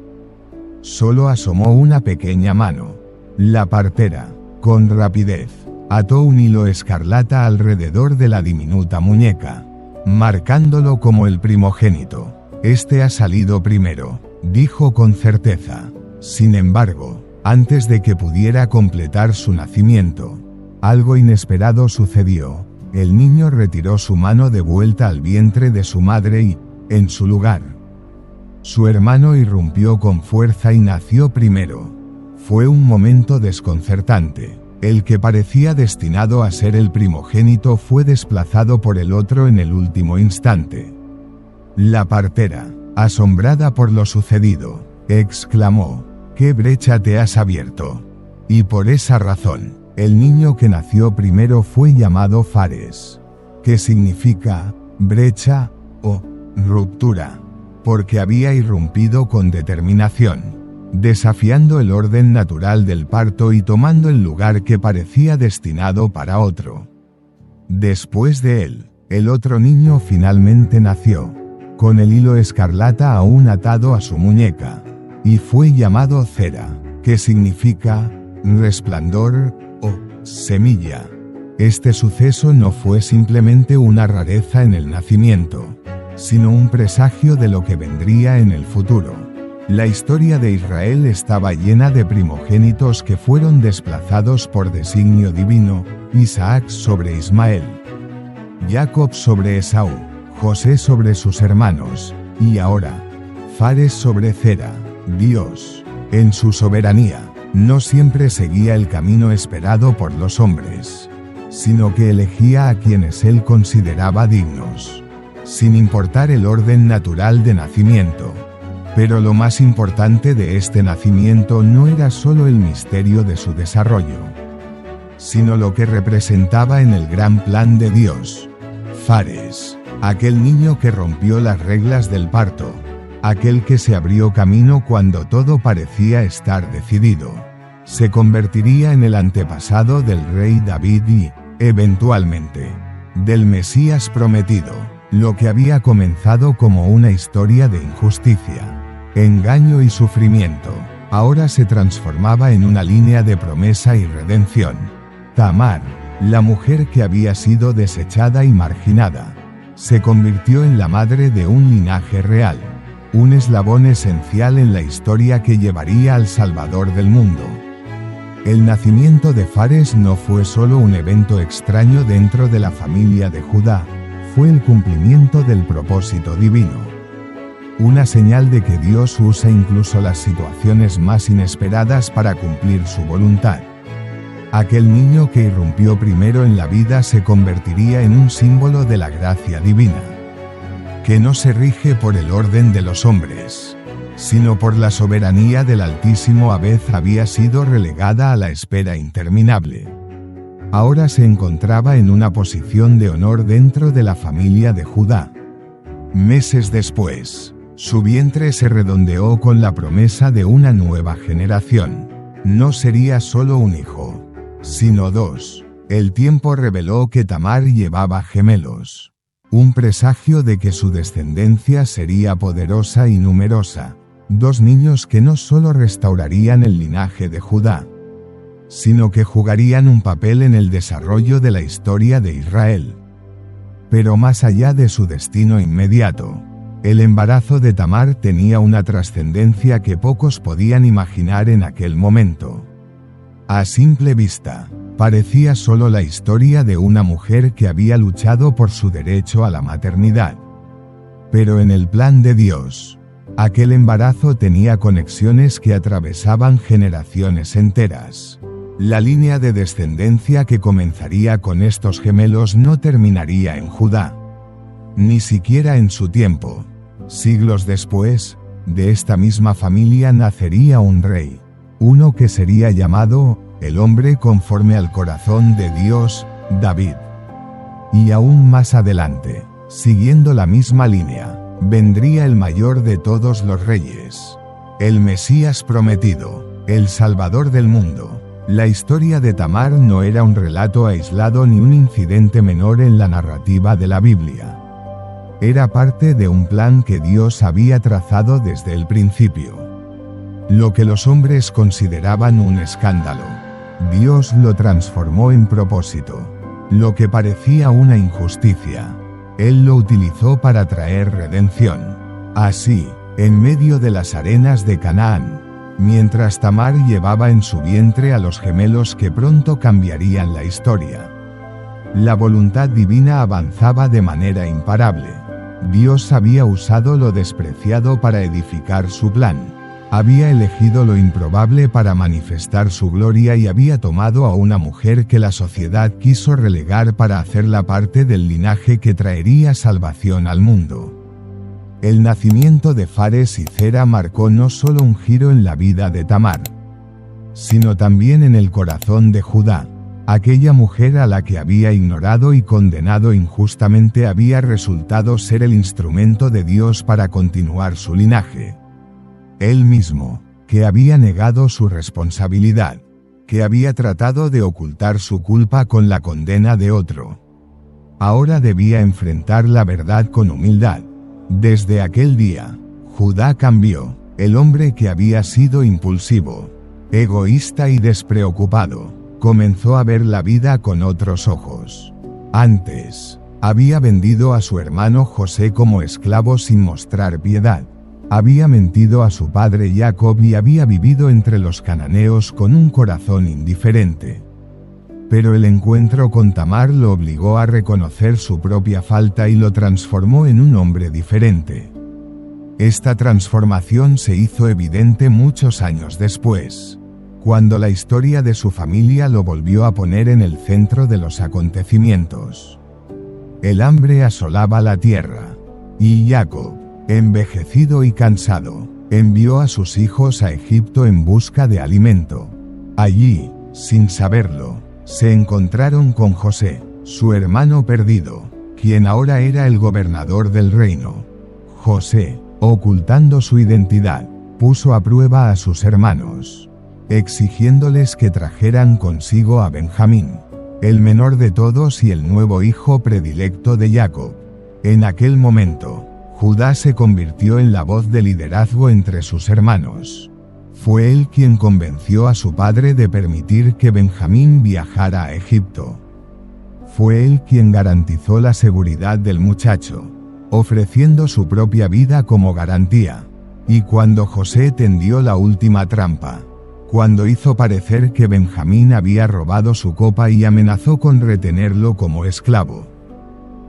A: solo asomó una pequeña mano. La partera, con rapidez, ató un hilo escarlata alrededor de la diminuta muñeca, marcándolo como el primogénito. Este ha salido primero, dijo con certeza. Sin embargo, antes de que pudiera completar su nacimiento, algo inesperado sucedió. El niño retiró su mano de vuelta al vientre de su madre y, en su lugar, su hermano irrumpió con fuerza y nació primero. Fue un momento desconcertante. El que parecía destinado a ser el primogénito fue desplazado por el otro en el último instante. La partera, asombrada por lo sucedido, exclamó: ¿qué brecha te has abierto? Y por esa razón, el niño que nació primero fue llamado Fares, que significa brecha o ruptura, porque había irrumpido con determinación, desafiando el orden natural del parto y tomando el lugar que parecía destinado para otro. Después de él, el otro niño finalmente nació, con el hilo escarlata aún atado a su muñeca, y fue llamado Cera, que significa resplandor o semilla. Este suceso no fue simplemente una rareza en el nacimiento, sino un presagio de lo que vendría en el futuro. La historia de Israel estaba llena de primogénitos que fueron desplazados por designio divino: Isaac sobre Ismael, Jacob sobre Esaú, José sobre sus hermanos, y ahora, Fares sobre Cera. Dios, en su soberanía, no siempre seguía el camino esperado por los hombres, sino que elegía a quienes él consideraba dignos, sin importar el orden natural de nacimiento. Pero lo más importante de este nacimiento no era solo el misterio de su desarrollo, sino lo que representaba en el gran plan de Dios. Fares, aquel niño que rompió las reglas del parto, aquel que se abrió camino cuando todo parecía estar decidido, se convertiría en el antepasado del rey David y, eventualmente, del Mesías prometido. Lo que había comenzado como una historia de injusticia, engaño y sufrimiento, ahora se transformaba en una línea de promesa y redención. Tamar, la mujer que había sido desechada y marginada, se convirtió en la madre de un linaje real, un eslabón esencial en la historia que llevaría al Salvador del mundo. El nacimiento de Fares no fue solo un evento extraño dentro de la familia de Judá, fue el cumplimiento del propósito divino. Una señal de que Dios usa incluso las situaciones más inesperadas para cumplir su voluntad. Aquel niño que irrumpió primero en la vida se convertiría en un símbolo de la gracia divina, que no se rige por el orden de los hombres, sino por la soberanía del Altísimo. A vez había sido relegada a la espera interminable. Ahora se encontraba en una posición de honor dentro de la familia de Judá. Meses después, su vientre se redondeó con la promesa de una nueva generación. No sería solo un hijo, sino dos. El tiempo reveló que Tamar llevaba gemelos, un presagio de que su descendencia sería poderosa y numerosa, dos niños que no solo restaurarían el linaje de Judá, sino que jugarían un papel en el desarrollo de la historia de Israel. Pero más allá de su destino inmediato, el embarazo de Tamar tenía una trascendencia que pocos podían imaginar en aquel momento. A simple vista, parecía solo la historia de una mujer que había luchado por su derecho a la maternidad. Pero en el plan de Dios, aquel embarazo tenía conexiones que atravesaban generaciones enteras. La línea de descendencia que comenzaría con estos gemelos no terminaría en Judá, ni siquiera en su tiempo. Siglos después, de esta misma familia nacería un rey, uno que sería llamado el hombre conforme al corazón de Dios, David. Y aún más adelante, siguiendo la misma línea, vendría el mayor de todos los reyes, el Mesías prometido, el Salvador del mundo. La historia de Tamar no era un relato aislado ni un incidente menor en la narrativa de la Biblia. Era parte de un plan que Dios había trazado desde el principio. Lo que los hombres consideraban un escándalo, Dios lo transformó en propósito. Lo que parecía una injusticia, Él lo utilizó para traer redención. Así, en medio de las arenas de Canaán, mientras Tamar llevaba en su vientre a los gemelos que pronto cambiarían la historia, la voluntad divina avanzaba de manera imparable. Dios había usado lo despreciado para edificar su plan. Había elegido lo improbable para manifestar su gloria y había tomado a una mujer que la sociedad quiso relegar para hacerla parte del linaje que traería salvación al mundo. El nacimiento de Fares y Zera marcó no solo un giro en la vida de Tamar, sino también en el corazón de Judá. Aquella mujer a la que había ignorado y condenado injustamente había resultado ser el instrumento de Dios para continuar su linaje. Él mismo, que había negado su responsabilidad, que había tratado de ocultar su culpa con la condena de otro, ahora debía enfrentar la verdad con humildad. Desde aquel día, Judá cambió. El hombre que había sido impulsivo, egoísta y despreocupado, comenzó a ver la vida con otros ojos. Antes, había vendido a su hermano José como esclavo sin mostrar piedad. Había mentido a su padre Jacob y había vivido entre los cananeos con un corazón indiferente. Pero el encuentro con Tamar lo obligó a reconocer su propia falta y lo transformó en un hombre diferente. Esta transformación se hizo evidente muchos años después, cuando la historia de su familia lo volvió a poner en el centro de los acontecimientos. El hambre asolaba la tierra, y Jacob, envejecido y cansado, envió a sus hijos a Egipto en busca de alimento. Allí, sin saberlo, se encontraron con José, su hermano perdido, quien ahora era el gobernador del reino. José, ocultando su identidad, puso a prueba a sus hermanos, exigiéndoles que trajeran consigo a Benjamín, el menor de todos y el nuevo hijo predilecto de Jacob. En aquel momento, Judá se convirtió en la voz de liderazgo entre sus hermanos. Fue él quien convenció a su padre de permitir que Benjamín viajara a Egipto. Fue él quien garantizó la seguridad del muchacho, ofreciendo su propia vida como garantía. Y cuando José tendió la última trampa, cuando hizo parecer que Benjamín había robado su copa y amenazó con retenerlo como esclavo,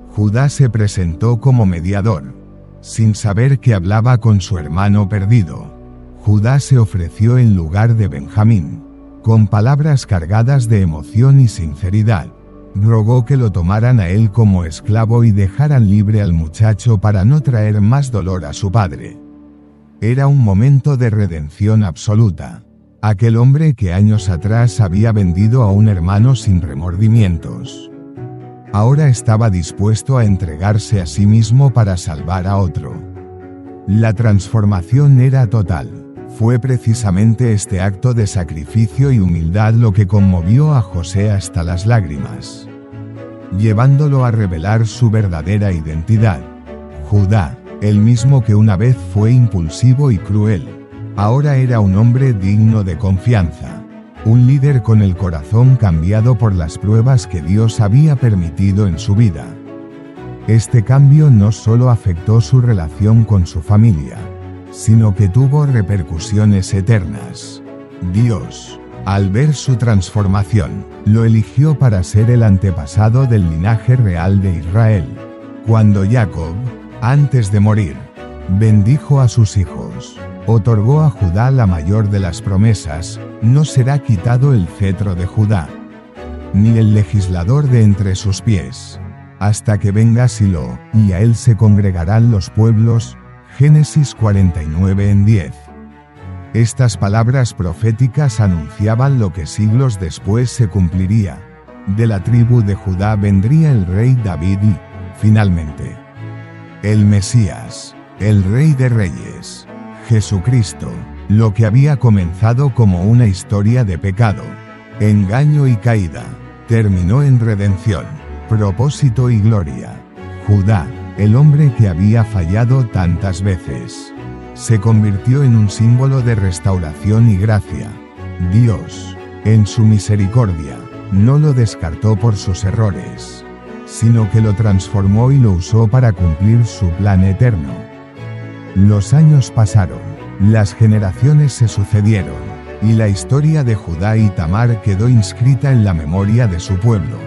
A: Judá se presentó como mediador. Sin saber que hablaba con su hermano perdido, Judá se ofreció en lugar de Benjamín. Con palabras cargadas de emoción y sinceridad, rogó que lo tomaran a él como esclavo y dejaran libre al muchacho para no traer más dolor a su padre. Era un momento de redención absoluta. Aquel hombre que años atrás había vendido a un hermano sin remordimientos, ahora estaba dispuesto a entregarse a sí mismo para salvar a otro. La transformación era total. Fue precisamente este acto de sacrificio y humildad lo que conmovió a José hasta las lágrimas, llevándolo a revelar su verdadera identidad. Judá, el mismo que una vez fue impulsivo y cruel, ahora era un hombre digno de confianza, un líder con el corazón cambiado por las pruebas que Dios había permitido en su vida. Este cambio no solo afectó su relación con su familia, sino que tuvo repercusiones eternas. Dios, al ver su transformación, lo eligió para ser el antepasado del linaje real de Israel. Cuando Jacob, antes de morir, bendijo a sus hijos, otorgó a Judá la mayor de las promesas: no será quitado el cetro de Judá, ni el legislador de entre sus pies, hasta que venga Silo, y a él se congregarán los pueblos. Génesis 49:10. Estas palabras proféticas anunciaban lo que siglos después se cumpliría. De la tribu de Judá vendría el rey David y, finalmente, el Mesías, el Rey de Reyes, Jesucristo. Lo que había comenzado como una historia de pecado, engaño y caída, terminó en redención, propósito y gloria. Judá, el hombre que había fallado tantas veces, se convirtió en un símbolo de restauración y gracia. Dios, en su misericordia, no lo descartó por sus errores, sino que lo transformó y lo usó para cumplir su plan eterno. Los años pasaron, las generaciones se sucedieron, y la historia de Judá y Tamar quedó inscrita en la memoria de su pueblo.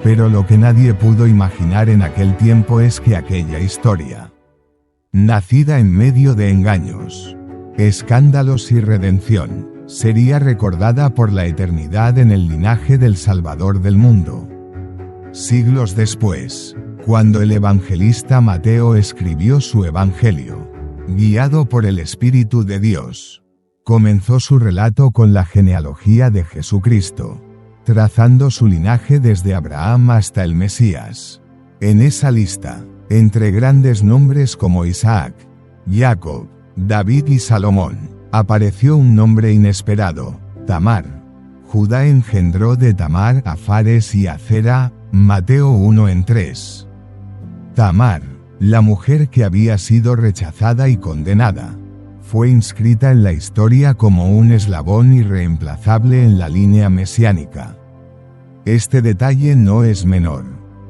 A: Pero lo que nadie pudo imaginar en aquel tiempo es que aquella historia, nacida en medio de engaños, escándalos y redención, sería recordada por la eternidad en el linaje del Salvador del mundo. Siglos después, Cuando el evangelista Mateo escribió su evangelio, guiado por el Espíritu de Dios, comenzó su relato con la genealogía de Jesucristo, trazando su linaje desde Abraham hasta el Mesías. En esa lista, entre grandes nombres como Isaac, Jacob, David y Salomón, apareció un nombre inesperado: Tamar. Judá engendró de Tamar a Fares y a Zera, Mateo 1:3. Tamar, la mujer que había sido rechazada y condenada, fue inscrita en la historia como un eslabón irreemplazable en la línea mesiánica. Este detalle no es menor.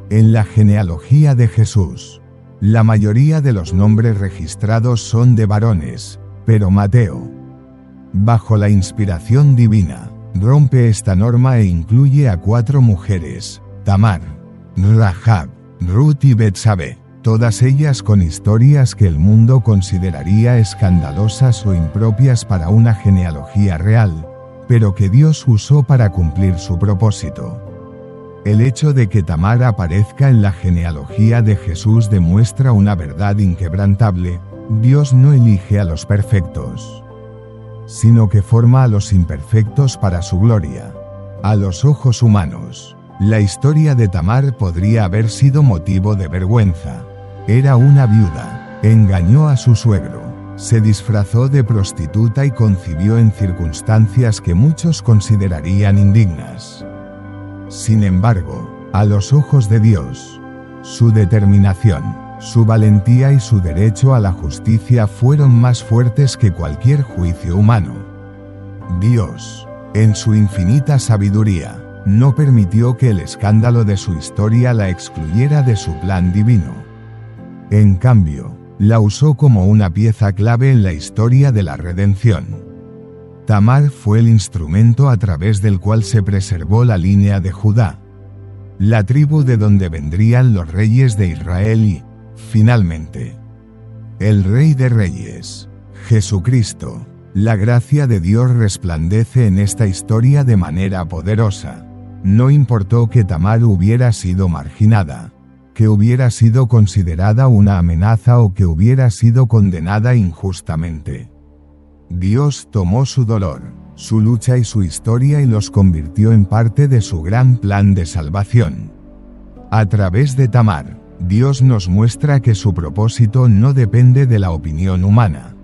A: En la genealogía de Jesús, la mayoría de los nombres registrados son de varones, pero Mateo, bajo la inspiración divina, rompe esta norma e incluye a 4 mujeres: Tamar, Rahab, Ruth y Betsabé, todas ellas con historias que el mundo consideraría escandalosas o impropias para una genealogía real, pero que Dios usó para cumplir su propósito. El hecho de que Tamar aparezca en la genealogía de Jesús demuestra una verdad inquebrantable: Dios no elige a los perfectos, sino que forma a los imperfectos para su gloria. A los ojos humanos, la historia de Tamar podría haber sido motivo de vergüenza. Era una viuda, engañó a su suegro, se disfrazó de prostituta y concibió en circunstancias que muchos considerarían indignas. Sin embargo, a los ojos de Dios, su determinación, su valentía y su derecho a la justicia fueron más fuertes que cualquier juicio humano. Dios, en su infinita sabiduría, no permitió que el escándalo de su historia la excluyera de su plan divino. En cambio, la usó como una pieza clave en la historia de la redención. Tamar fue el instrumento a través del cual se preservó la línea de Judá, la tribu de donde vendrían los reyes de Israel y, finalmente, el Rey de Reyes, Jesucristo. La gracia de Dios resplandece en esta historia de manera poderosa. No importó que Tamar hubiera sido marginada, que hubiera sido considerada una amenaza o que hubiera sido condenada injustamente. Dios tomó su dolor, su lucha y su historia y los convirtió en parte de su gran plan de salvación. A través de Tamar, Dios nos muestra que su propósito no depende de la opinión humana.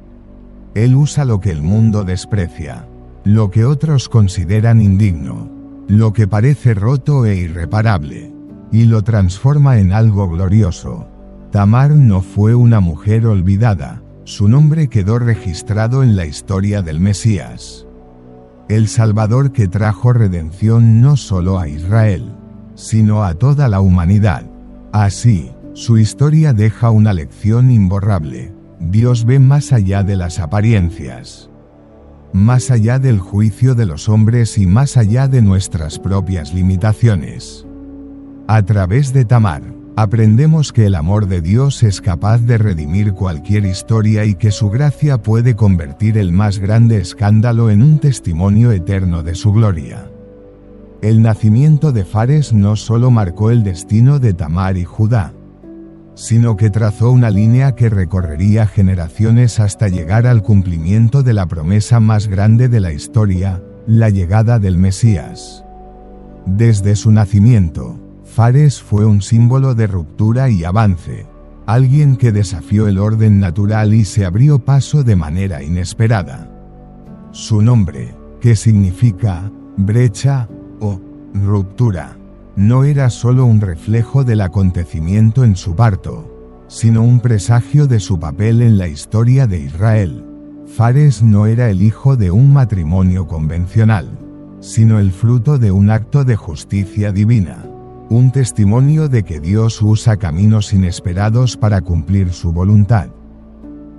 A: Él usa lo que el mundo desprecia, lo que otros consideran indigno, lo que parece roto e irreparable, y lo transforma en algo glorioso. Tamar no fue una mujer olvidada, su nombre quedó registrado en la historia del Mesías, el Salvador que trajo redención no solo a Israel, sino a toda la humanidad. Así, su historia deja una lección imborrable: Dios ve más allá de las apariencias, más allá del juicio de los hombres y más allá de nuestras propias limitaciones. A través de Tamar, aprendemos que el amor de Dios es capaz de redimir cualquier historia y que su gracia puede convertir el más grande escándalo en un testimonio eterno de su gloria. El nacimiento de Fares no solo marcó el destino de Tamar y Judá, sino que trazó una línea que recorrería generaciones hasta llegar al cumplimiento de la promesa más grande de la historia, la llegada del Mesías. Desde su nacimiento, Fares fue un símbolo de ruptura y avance, alguien que desafió el orden natural y se abrió paso de manera inesperada. Su nombre, que significa brecha o ruptura, no era solo un reflejo del acontecimiento en su parto, sino un presagio de su papel en la historia de Israel. Fares no era el hijo de un matrimonio convencional, sino el fruto de un acto de justicia divina, un testimonio de que Dios usa caminos inesperados para cumplir su voluntad.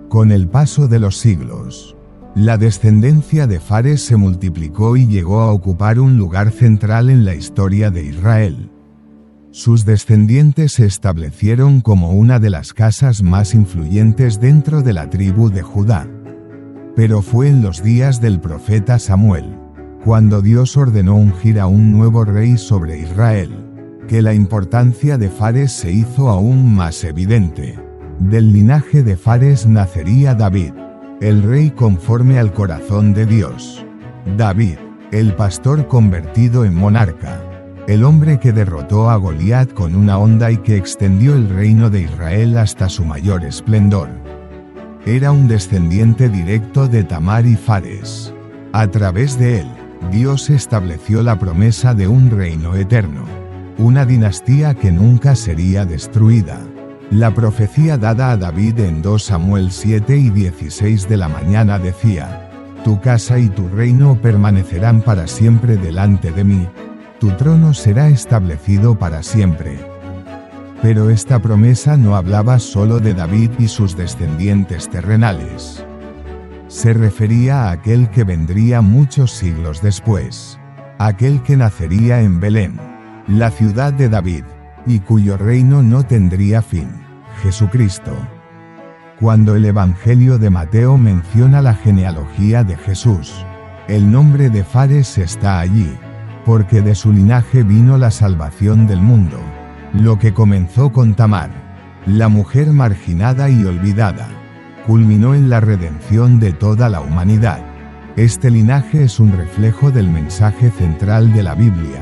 A: Con el paso de los siglos, la descendencia de Fares se multiplicó y llegó a ocupar un lugar central en la historia de Israel. Sus descendientes se establecieron como una de las casas más influyentes dentro de la tribu de Judá. Pero fue en los días del profeta Samuel, cuando Dios ordenó ungir a un nuevo rey sobre Israel, que la importancia de Fares se hizo aún más evidente. Del linaje de Fares nacería David, el rey conforme al corazón de Dios. David, el pastor convertido en monarca. El hombre que derrotó a Goliat con una honda y que extendió el reino de Israel hasta su mayor esplendor. Era un descendiente directo de Tamar y Fares. A través de él, Dios estableció la promesa de un reino eterno. Una dinastía que nunca sería destruida. La profecía dada a David en 2 Samuel 7:16 de la mañana decía: Tu casa y tu reino permanecerán para siempre delante de mí. Tu trono será establecido para siempre. Pero esta promesa no hablaba solo de David y sus descendientes terrenales. Se refería a aquel que vendría muchos siglos después. Aquel que nacería en Belén, la ciudad de David, y cuyo reino no tendría fin, Jesucristo. Cuando el Evangelio de Mateo menciona la genealogía de Jesús, el nombre de Fares está allí, porque de su linaje vino la salvación del mundo. Lo que comenzó con Tamar, la mujer marginada y olvidada, culminó en la redención de toda la humanidad. Este linaje es un reflejo del mensaje central de la Biblia.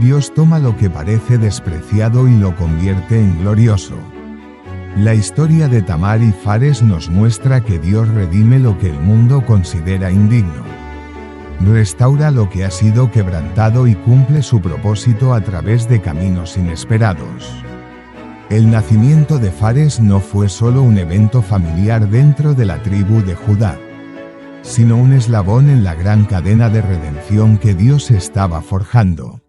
A: Dios toma lo que parece despreciado y lo convierte en glorioso. La historia de Tamar y Fares nos muestra que Dios redime lo que el mundo considera indigno. Restaura lo que ha sido quebrantado y cumple su propósito a través de caminos inesperados. El nacimiento de Fares no fue solo un evento familiar dentro de la tribu de Judá, sino un eslabón en la gran cadena de redención que Dios estaba forjando.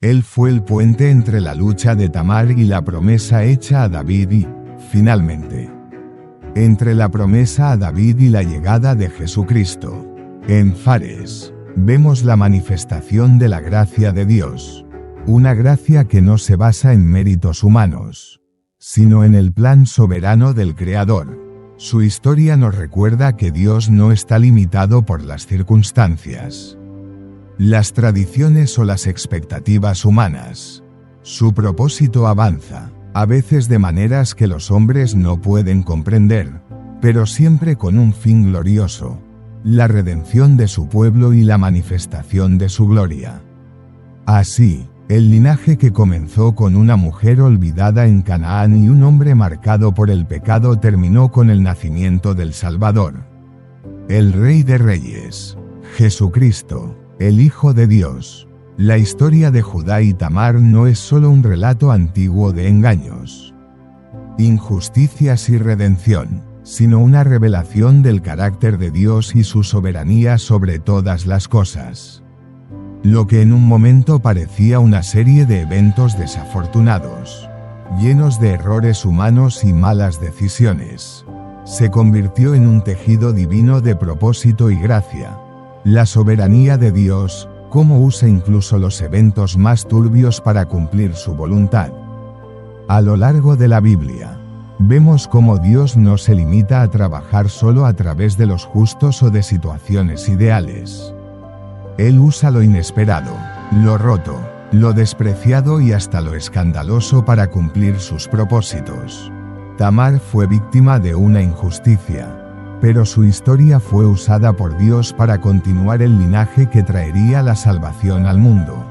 A: Él fue el puente entre la lucha de Tamar y la promesa hecha a David y, finalmente, entre la promesa a David y la llegada de Jesucristo. En Fares, vemos la manifestación de la gracia de Dios. Una gracia que no se basa en méritos humanos, sino en el plan soberano del Creador. Su historia nos recuerda que Dios no está limitado por las circunstancias, las tradiciones o las expectativas humanas. Su propósito avanza, a veces de maneras que los hombres no pueden comprender, pero siempre con un fin glorioso: la redención de su pueblo y la manifestación de su gloria. Así, el linaje que comenzó con una mujer olvidada en Canaán y un hombre marcado por el pecado terminó con el nacimiento del Salvador, el Rey de Reyes, Jesucristo, el Hijo de Dios. La historia de Judá y Tamar no es solo un relato antiguo de engaños, injusticias y redención, sino una revelación del carácter de Dios y su soberanía sobre todas las cosas. Lo que en un momento parecía una serie de eventos desafortunados, llenos de errores humanos y malas decisiones, se convirtió en un tejido divino de propósito y gracia. La soberanía de Dios, cómo usa incluso los eventos más turbios para cumplir su voluntad. A lo largo de la Biblia, vemos cómo Dios no se limita a trabajar solo a través de los justos o de situaciones ideales. Él usa lo inesperado, lo roto, lo despreciado y hasta lo escandaloso para cumplir sus propósitos. Tamar fue víctima de una injusticia, pero su historia fue usada por Dios para continuar el linaje que traería la salvación al mundo.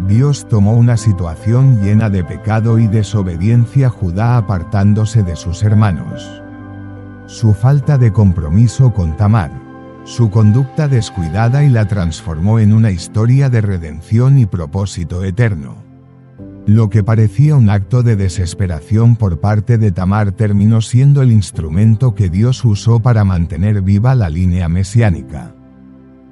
A: Dios tomó una situación llena de pecado y desobediencia, Judá apartándose de sus hermanos, su falta de compromiso con Tamar, su conducta descuidada, y la transformó en una historia de redención y propósito eterno. Lo que parecía un acto de desesperación por parte de Tamar terminó siendo el instrumento que Dios usó para mantener viva la línea mesiánica.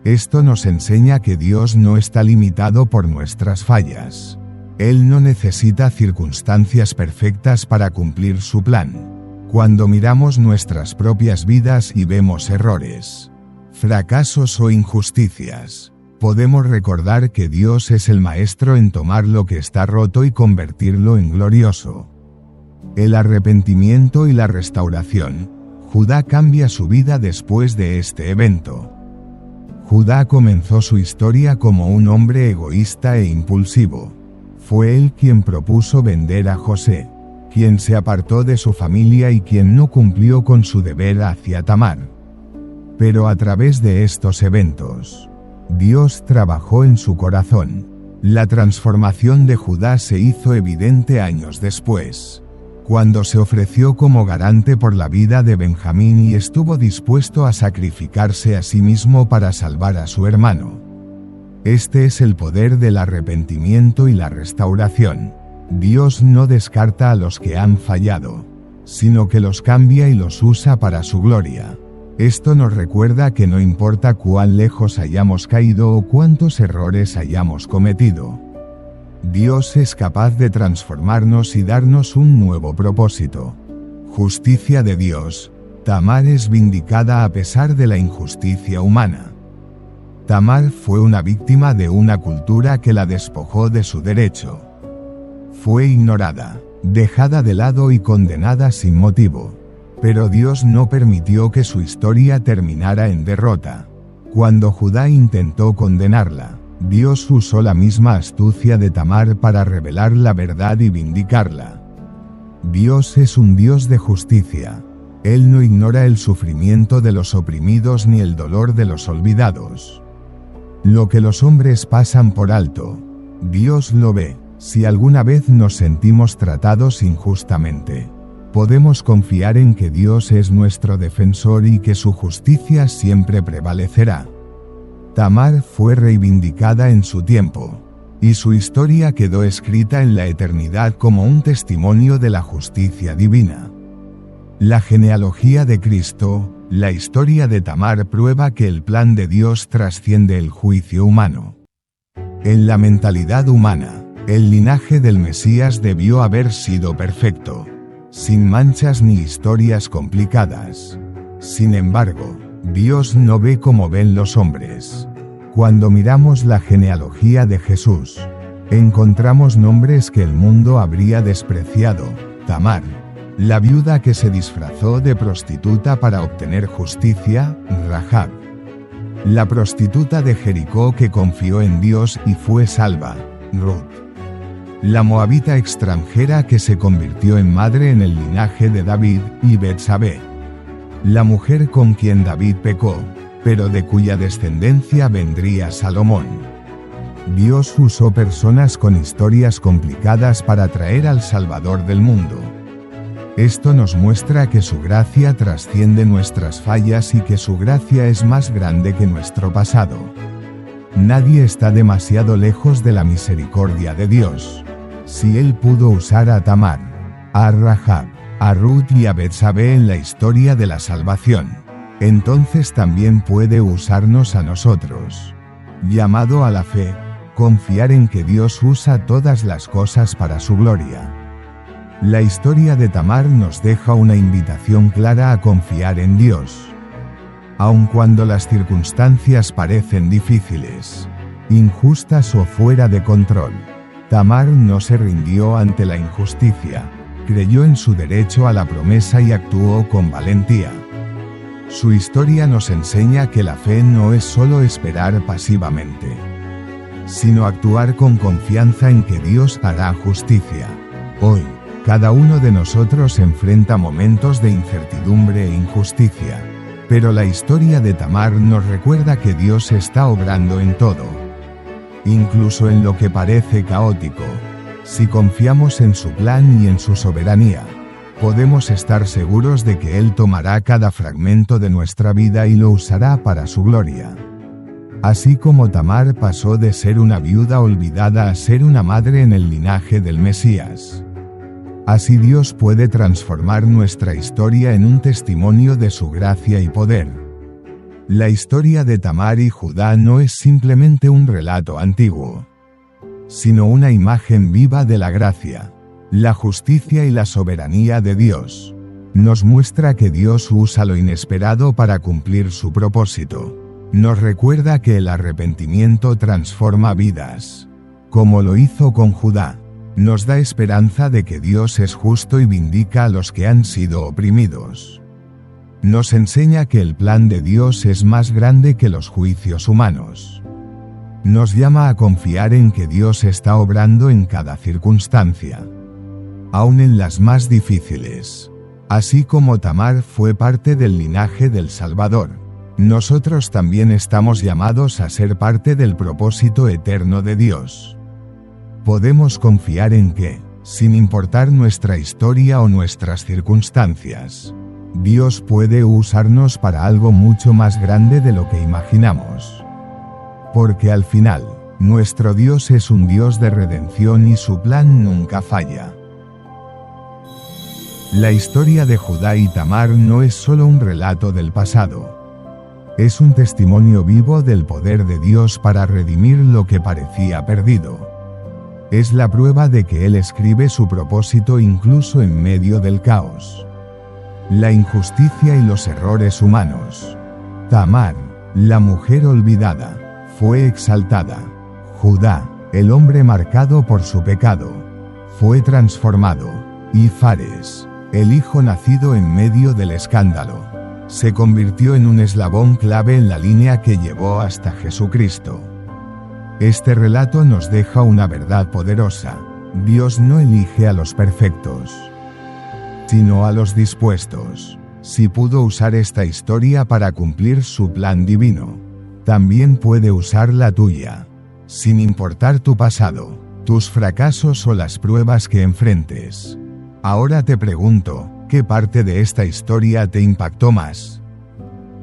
A: Esto nos enseña que Dios no está limitado por nuestras fallas. Él no necesita circunstancias perfectas para cumplir su plan. Cuando miramos nuestras propias vidas y vemos errores, fracasos o injusticias, podemos recordar que Dios es el maestro en tomar lo que está roto y convertirlo en glorioso. El arrepentimiento y la restauración. Judá cambia su vida después de este evento. Judá comenzó su historia como un hombre egoísta e impulsivo. Fue él quien propuso vender a José, quien se apartó de su familia y quien no cumplió con su deber hacia Tamar. Pero a través de estos eventos, Dios trabajó en su corazón. La transformación de Judá se hizo evidente años después, cuando se ofreció como garante por la vida de Benjamín y estuvo dispuesto a sacrificarse a sí mismo para salvar a su hermano. Este es el poder del arrepentimiento y la restauración. Dios no descarta a los que han fallado, sino que los cambia y los usa para su gloria. Esto nos recuerda que no importa cuán lejos hayamos caído o cuántos errores hayamos cometido, Dios es capaz de transformarnos y darnos un nuevo propósito. Justicia de Dios. Tamar es vindicada a pesar de la injusticia humana. Tamar fue una víctima de una cultura que la despojó de su derecho. Fue ignorada, dejada de lado y condenada sin motivo. Pero Dios no permitió que su historia terminara en derrota. Cuando Judá intentó condenarla, Dios usó la misma astucia de Tamar para revelar la verdad y vindicarla. Dios es un Dios de justicia. Él no ignora el sufrimiento de los oprimidos ni el dolor de los olvidados. Lo que los hombres pasan por alto, Dios lo ve. Si alguna vez nos sentimos tratados injustamente, podemos confiar en que Dios es nuestro defensor y que su justicia siempre prevalecerá. Tamar fue reivindicada en su tiempo, y su historia quedó escrita en la eternidad como un testimonio de la justicia divina. La genealogía de Cristo, la historia de Tamar prueba que el plan de Dios trasciende el juicio humano. En la mentalidad humana, el linaje del Mesías debió haber sido perfecto, sin manchas ni historias complicadas. Sin embargo, Dios no ve como ven los hombres. Cuando miramos la genealogía de Jesús, encontramos nombres que el mundo habría despreciado. Tamar, la viuda que se disfrazó de prostituta para obtener justicia. Rahab, la prostituta de Jericó que confió en Dios y fue salva. Ruth, la moabita extranjera que se convirtió en madre en el linaje de David. Y Betsabé, la mujer con quien David pecó, pero de cuya descendencia vendría Salomón. Dios usó personas con historias complicadas para traer al Salvador del mundo. Esto nos muestra que su gracia trasciende nuestras fallas y que su gracia es más grande que nuestro pasado. Nadie está demasiado lejos de la misericordia de Dios. Si Él pudo usar a Tamar, a Rahab, a Ruth y a Betsabé en la historia de la salvación, entonces también puede usarnos a nosotros. Llamado a la fe, confiar en que Dios usa todas las cosas para su gloria. La historia de Tamar nos deja una invitación clara a confiar en Dios. Aun cuando las circunstancias parecen difíciles, injustas o fuera de control, Tamar no se rindió ante la injusticia, creyó en su derecho a la promesa y actuó con valentía. Su historia nos enseña que la fe no es solo esperar pasivamente, sino actuar con confianza en que Dios hará justicia. Hoy, cada uno de nosotros enfrenta momentos de incertidumbre e injusticia, pero la historia de Tamar nos recuerda que Dios está obrando en todo. Incluso en lo que parece caótico, si confiamos en su plan y en su soberanía, podemos estar seguros de que Él tomará cada fragmento de nuestra vida y lo usará para su gloria. Así como Tamar pasó de ser una viuda olvidada a ser una madre en el linaje del Mesías, así Dios puede transformar nuestra historia en un testimonio de su gracia y poder. La historia de Tamar y Judá no es simplemente un relato antiguo, sino una imagen viva de la gracia, la justicia y la soberanía de Dios. Nos muestra que Dios usa lo inesperado para cumplir su propósito. Nos recuerda que el arrepentimiento transforma vidas, como lo hizo con Judá. Nos da esperanza de que Dios es justo y vindica a los que han sido oprimidos. Nos enseña que el plan de Dios es más grande que los juicios humanos. Nos llama a confiar en que Dios está obrando en cada circunstancia, aun en las más difíciles. Así como Tamar fue parte del linaje del Salvador, nosotros también estamos llamados a ser parte del propósito eterno de Dios. Podemos confiar en que, sin importar nuestra historia o nuestras circunstancias, Dios puede usarnos para algo mucho más grande de lo que imaginamos. Porque al final, nuestro Dios es un Dios de redención y su plan nunca falla. La historia de Judá y Tamar no es solo un relato del pasado. Es un testimonio vivo del poder de Dios para redimir lo que parecía perdido. Es la prueba de que Él escribe su propósito incluso en medio del caos, la injusticia y los errores humanos. Tamar, la mujer olvidada, fue exaltada. Judá, el hombre marcado por su pecado, fue transformado. Y Fares, el hijo nacido en medio del escándalo, se convirtió en un eslabón clave en la línea que llevó hasta Jesucristo. Este relato nos deja una verdad poderosa: Dios no elige a los perfectos, sino a los dispuestos. Si pudo usar esta historia para cumplir su plan divino, también puede usar la tuya. Sin importar tu pasado, tus fracasos o las pruebas que enfrentes. Ahora te pregunto, ¿qué parte de esta historia te impactó más?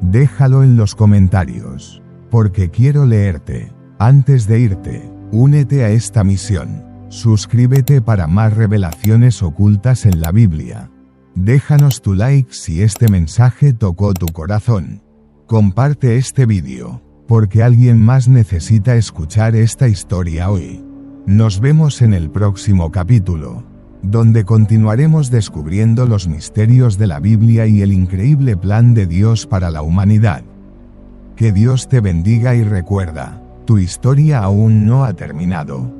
A: Déjalo en los comentarios, porque quiero leerte. Antes de irte, únete a esta misión. Suscríbete para más revelaciones ocultas en la Biblia. Déjanos tu like si este mensaje tocó tu corazón. Comparte este vídeo, porque alguien más necesita escuchar esta historia hoy. Nos vemos en el próximo capítulo, donde continuaremos descubriendo los misterios de la Biblia y el increíble plan de Dios para la humanidad. Que Dios te bendiga y recuerda, tu historia aún no ha terminado.